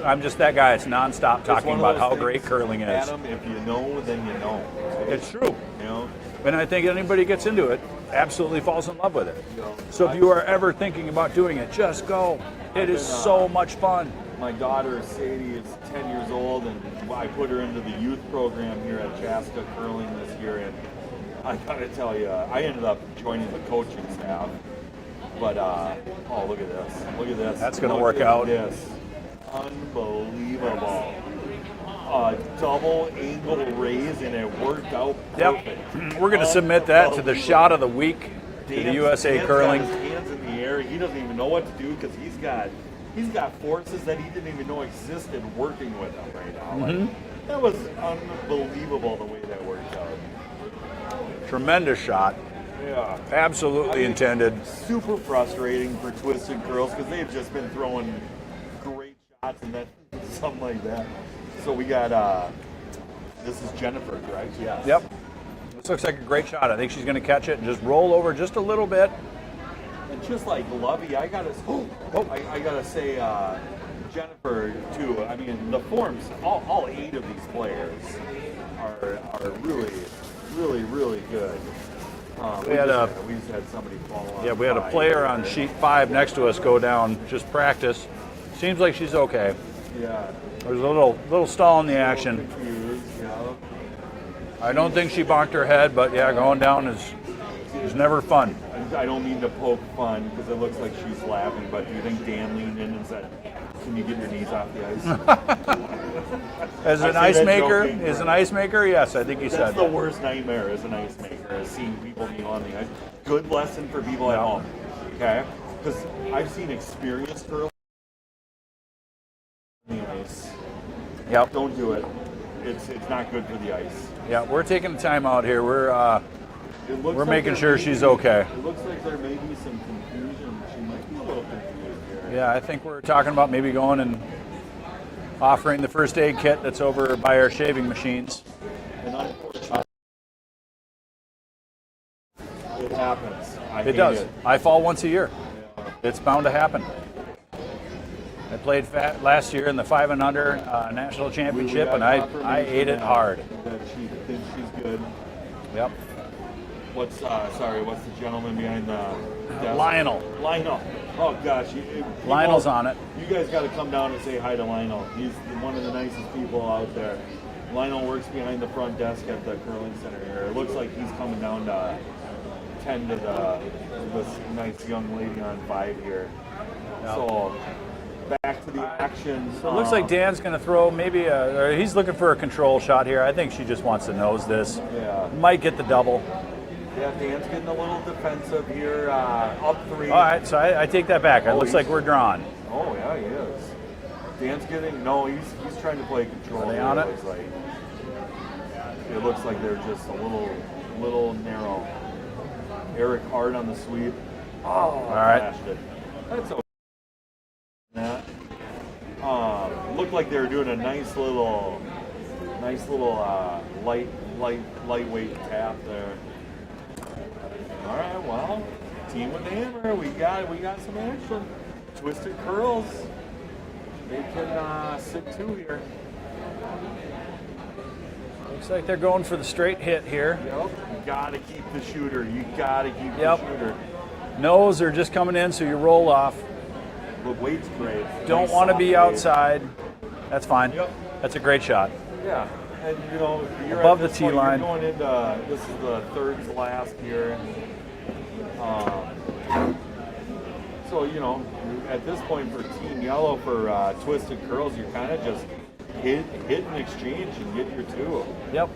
I'm just that guy. It's nonstop talking about how great curling is. Adam, if you know, then you know. It's true. You know? And I think anybody gets into it absolutely falls in love with it. You know, So if you are ever thinking about doing it, just go. It is so much fun. My daughter, Sadie, is 10 years old, and I put her into the youth program here at Chaska Curling this year, and I gotta tell you, I ended up joining the coaching staff. But, oh, look at this. Look at this. That's gonna Look work at out. This. Unbelievable. A double angle raise, and it worked out perfect. Yep. We're going to submit that to the shot of the week to the USA Dan's Curling. got his hands in the air. He doesn't even know what to do because he's got forces that he didn't even know existed working with him right now. Like, that was unbelievable the way that worked out. Tremendous shot. Yeah. Absolutely intended. Super frustrating for Twisted Curls because they've just been throwing great shots and then something like that. So we got, this is Jennifer, right? Yeah. Yep. This looks like a great shot. I think she's going to catch it and just roll over just a little bit. And just like Lovey, I gotta say, Jennifer too. I mean, the forms, all 8 of these players are really, really, really good. We just had somebody fall on. Yeah, we had a player on sheet 5 next to us go down, just practice. Seems like she's okay. Yeah. There's a little stall in the action. Confused, yeah. I don't think she bonked her head, but yeah, going down is never fun. I don't mean to poke fun because it looks like she's laughing, but do you think Dan leaned in and said, "Can you get your knees off the ice?" As an ice maker, yes, I think he said that's the worst nightmare as an ice maker, is seeing people kneel on the ice. Good lesson for people at home, okay? Because I've seen experienced girls on the ice. Yep. Don't do it. It's not good for the ice. Yeah, we're taking the time out here. We're We're making sure she's okay. It looks like there may be some confusion. She might be a little confused here. Yeah, I think we're talking about maybe going and offering the first aid kit that's over by our shaving machines. And unfortunately, it happens. It does. I fall once a year. It's bound to happen. I played last year in the 5 and under national championship, and I ate it hard. That she thinks she's good. Yep. What's the gentleman behind the desk? Lionel. Oh gosh, Lionel's on it. You guys got to come down and say hi to Lionel. He's one of the nicest people out there. Lionel works behind the front desk at the curling center here. It looks like he's coming down to tend to this nice young lady on 5 here. Yep. So back to the action. So it looks like Dan's going to throw maybe or he's looking for a control shot here. I think she just wants to nose this. Yeah. Might get the double. Yeah, Dan's getting a little defensive here. Up 3. All right, so I take that back. It looks like we're drawn. Oh yeah, he is. Dan's getting he's trying to play control. Are they on it? It looks like they're just a little narrow. Eric hard on the sweep. Oh, all right. It. That's okay. Looked like they were doing a nice little lightweight tap there. All right, well, team with the hammer. We got some action. Twisted Curls. They can sit 2 here. Looks like they're going for the straight hit here. Yep. You gotta keep the shooter. The shooter. Nose are just coming in, so you roll off. The weight's great. Don't want to be outside. That's fine. Yep. That's a great shot. Yeah, and you're above at the this tee point, line. You're going into this is the third to last here. So at this point for Team Yellow for Twisted Curls, you're kind of just hit and exchange and get your 2. Yep.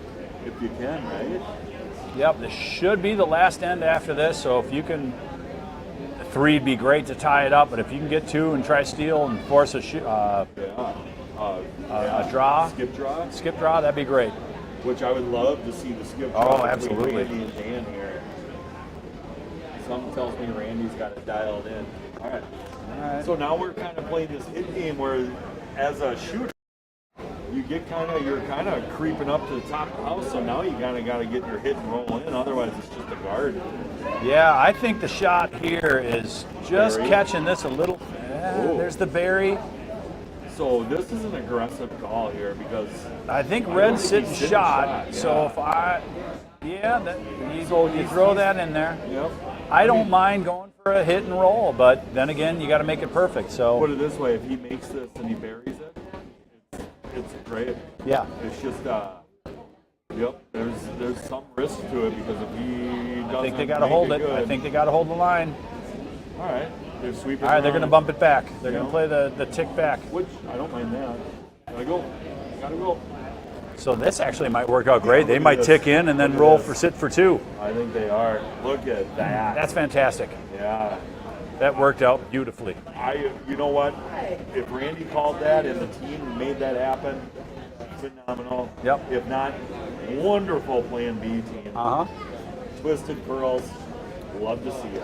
If you can, right? Yep. This should be the last end after this. So if you can, 3'd be great to tie it up. But if you can get 2 and try steal and force a draw, skip draw, that'd be great. Which I would love to see the skip draw. Oh, absolutely. Randy and Dan here. Something tells me Randy's got it dialed in. All right. So now we're kind of playing this hit game where, as a shooter, you're kind of creeping up to the top of the house. So now you got to get your hit and roll in. Otherwise, it's just a guard. Yeah, I think the shot here is just catching this a little. There's the berry. So this is an aggressive call here because I think Red's sitting shot. Yeah. So if you throw that in there. Yep. I don't mind going for a hit and roll, but then again, you got to make it perfect. So put it this way: if he makes this and he buries it, it's great. Yeah. It's just There's some risk to it because if he doesn't, I think they got to hold it. I think they got to hold the line. All right. They're sweeping. All right, they're going to bump it back. They're going to play the tick back. Which I don't mind that. Gotta go. So this actually might work out great. They might tick in and then roll for sit for 2. I think they are. Look at that. That's fantastic. Yeah. That worked out beautifully. You know what? If Randy called that and the team made that happen, phenomenal. Yep. If not, wonderful Plan B team. twisted curls. Love to see it.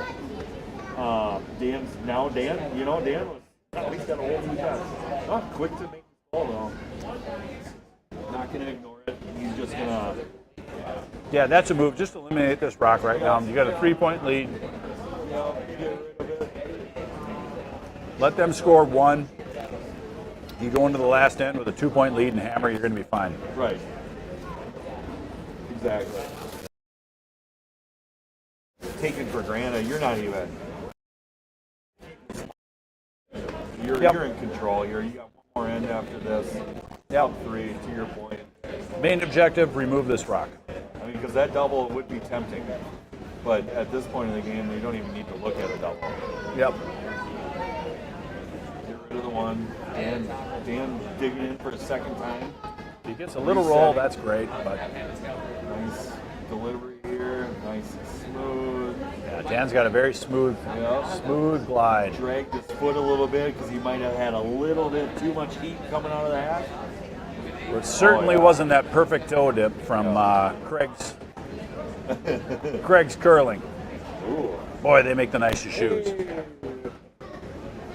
Dan, Dan was at least got a whole new test. Quick to make the ball though. Not gonna ignore it. He's just gonna. Yeah, that's a move. Just eliminate this rock right now. You got a 3-point lead. Get rid of it. Let them score 1. You go into the last end with a 2-point lead and hammer, you're going to be fine. Right. Exactly. Taken for granted. You're not even. You're in control. You got one more end after this. Yep. 3, to your point. Main objective, remove this rock. I mean, because that double would be tempting. But at this point in the game, you don't even need to look at a double. Yep. Get rid of the one. Dan digging in for the second time. If he gets a little roll, that's great. But Nice delivery here. Nice and smooth. yeah, Dan's got a very smooth glide. Dragged his foot a little bit because he might have had a little bit too much heat coming out of the hat. It certainly wasn't that perfect toe dip from Craig's curling. Ooh. Boy, they make the nicest shoes.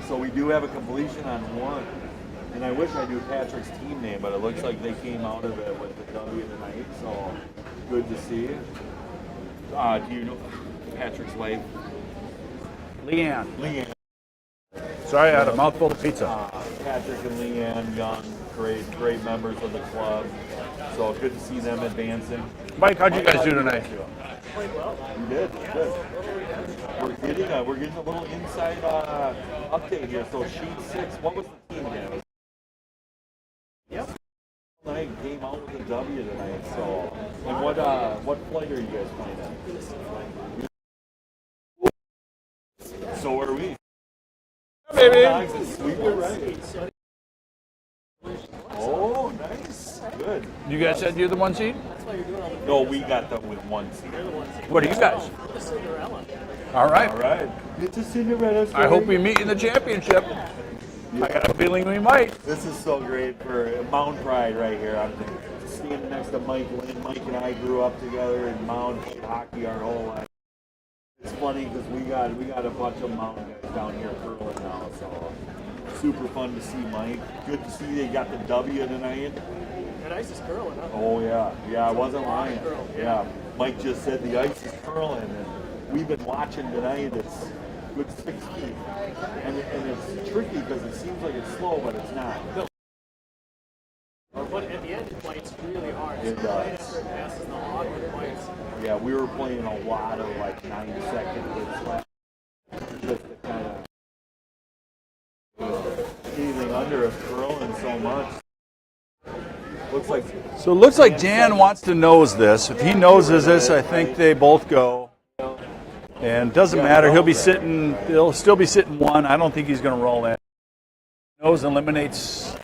So we do have a completion on one. And I wish I knew Patrick's team name, but it looks like they came out of it with the W tonight, so good to see. Do you know Patrick's wife? Leanne. Leanne. Sorry, I had a mouthful of pizza. Patrick and Leanne Young, great members of the club. So good to see them advancing. Mike, how'd you guys do tonight? Played well. You did. Good. We're getting a little inside update here. So sheet 6, what was the team again? Yep. Tonight came out with a W tonight. So, and what flight are you guys playing at? So are we. Baby. Sweeper, right? Oh, nice. Good. You guys said you're the 1 seed? No, we got them with 1 seed. What are you guys? All right. All right. It's a Cinderella story. I hope we meet in the championship. I got a feeling we might. This is so great for Mound Pride right here. I'm standing next to Mike Lynn. Mike and I grew up together in Mound, played hockey our whole life. It's funny because we got a bunch of Mound guys down here curling now, so super fun to see Mike. Good to see they got the W tonight. That ice is curling, huh? Oh yeah, I wasn't lying. Yeah, Mike just said the ice is curling, and we've been watching tonight. It's good 6 feet, and it's tricky because it seems like it's slow, but it's not. But at the end, it bites really hard. It so does. right after it passes the hog, it bites. Yeah, we were playing a lot of like 9-second hits last. Just to kind of anything under us curling so much. So it looks like Dan wants to nose this. If he noses this, I think they both go. And it doesn't matter. He'll still be sitting 1. I don't think he's going to roll in. Nose eliminates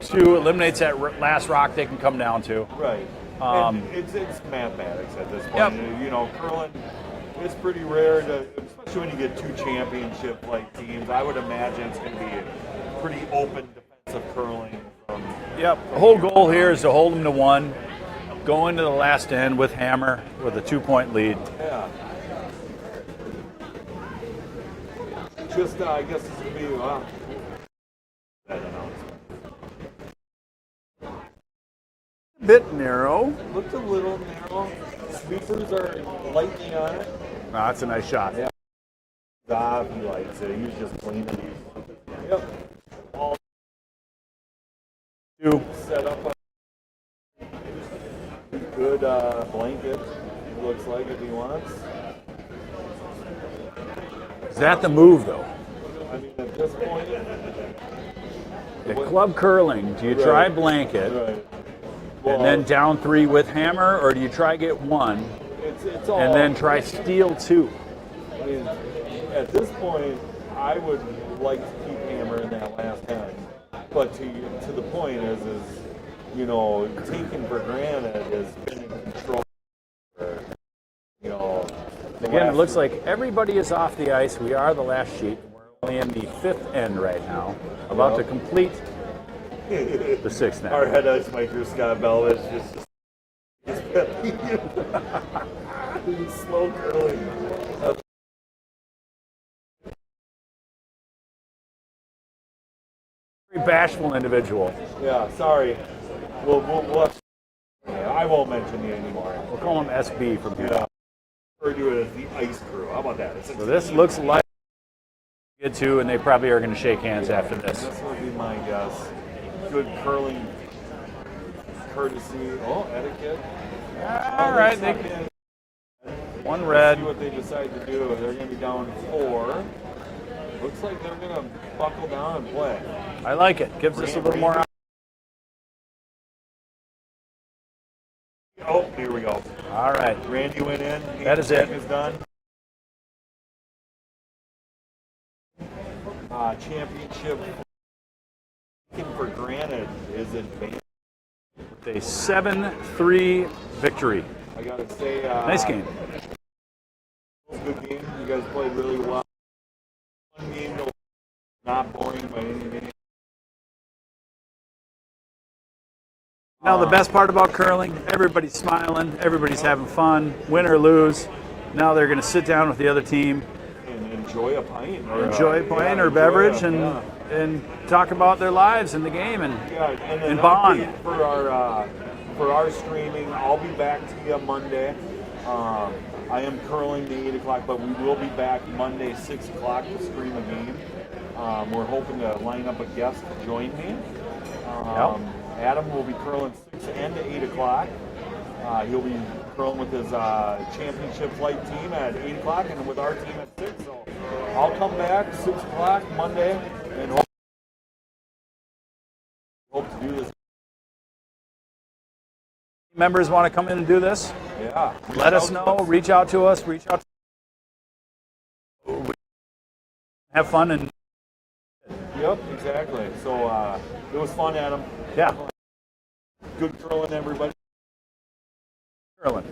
2, eliminates that last rock they can come down to. Right. And it's mathematics at this point. Yep. Curling, it's pretty rare to, especially when you get 2 championship-like teams. I would imagine it's going to be a pretty open defensive curling. Yep. The whole goal here is to hold them to 1, go into the last end with hammer with a 2-point lead. Yeah. Just, I guess this would be, that announcement. Bit narrow. Looked a little narrow. Sweepers are lightning on it. Oh, that's a nice shot. Yeah. He likes it. He was just cleaning these. Yep. All 2. set up a good blanket, it looks like, if he wants. Is that the move, though? I mean, at this point, The club curling, do you try blanket right. Well, and then down 3 with hammer, or do you try get 1 it's all, and then try steal 2? I mean, at this point, I would like to keep hammer in that last hand. But to the point is taken for granted has been in control. Again, it looks like everybody is off the ice. We are the last sheet. We're only in the 5th end right now, about to complete the 6th end. Our head ice maker, Scott Bell, is just Slow curling. Very bashful individual. Yeah, sorry. We'll I won't mention you anymore. We'll call him SB from here. Yeah. Refer to it as the ice crew. How about that? It's a So this team. looks like get to, and they probably are going to shake hands after this. This would be my guess. Good curling courtesy. Oh, etiquette. All right, They they, suck in. one See red. what they decide to do. They're going to be down 4. Looks like they're going to buckle down and play. I like it. Gives us a little more. Oh, here we go. All right. Randy went in. That is it. Is done. Championship for Granite is advanced. A 7-3 victory. I got to say, Nice game. Good game. You guys played really well. Fun game, not boring by any means. Now the best part about curling, everybody's smiling, everybody's having fun, win or lose. Now they're going to sit down with the other team, And enjoy a pint. Or, enjoy a pint or beverage, and talk about their lives and the game and and bond. For our streaming, I'll be back to you Monday. I am curling to 8 o'clock, but we will be back Monday 6 o'clock to stream a game. We're hoping to line up a guest to join me. Adam will be curling 6 and 8 o'clock. He'll be curling with his championship flight team at 8 o'clock and with our team at 6. So I'll come back 6 o'clock Monday and hope to do this. Members want to come in and do this? Yeah. Let us know. Reach out to us. Reach out. Have fun and Yep, exactly. So it was fun, Adam. yeah, Good curling, everybody. curling.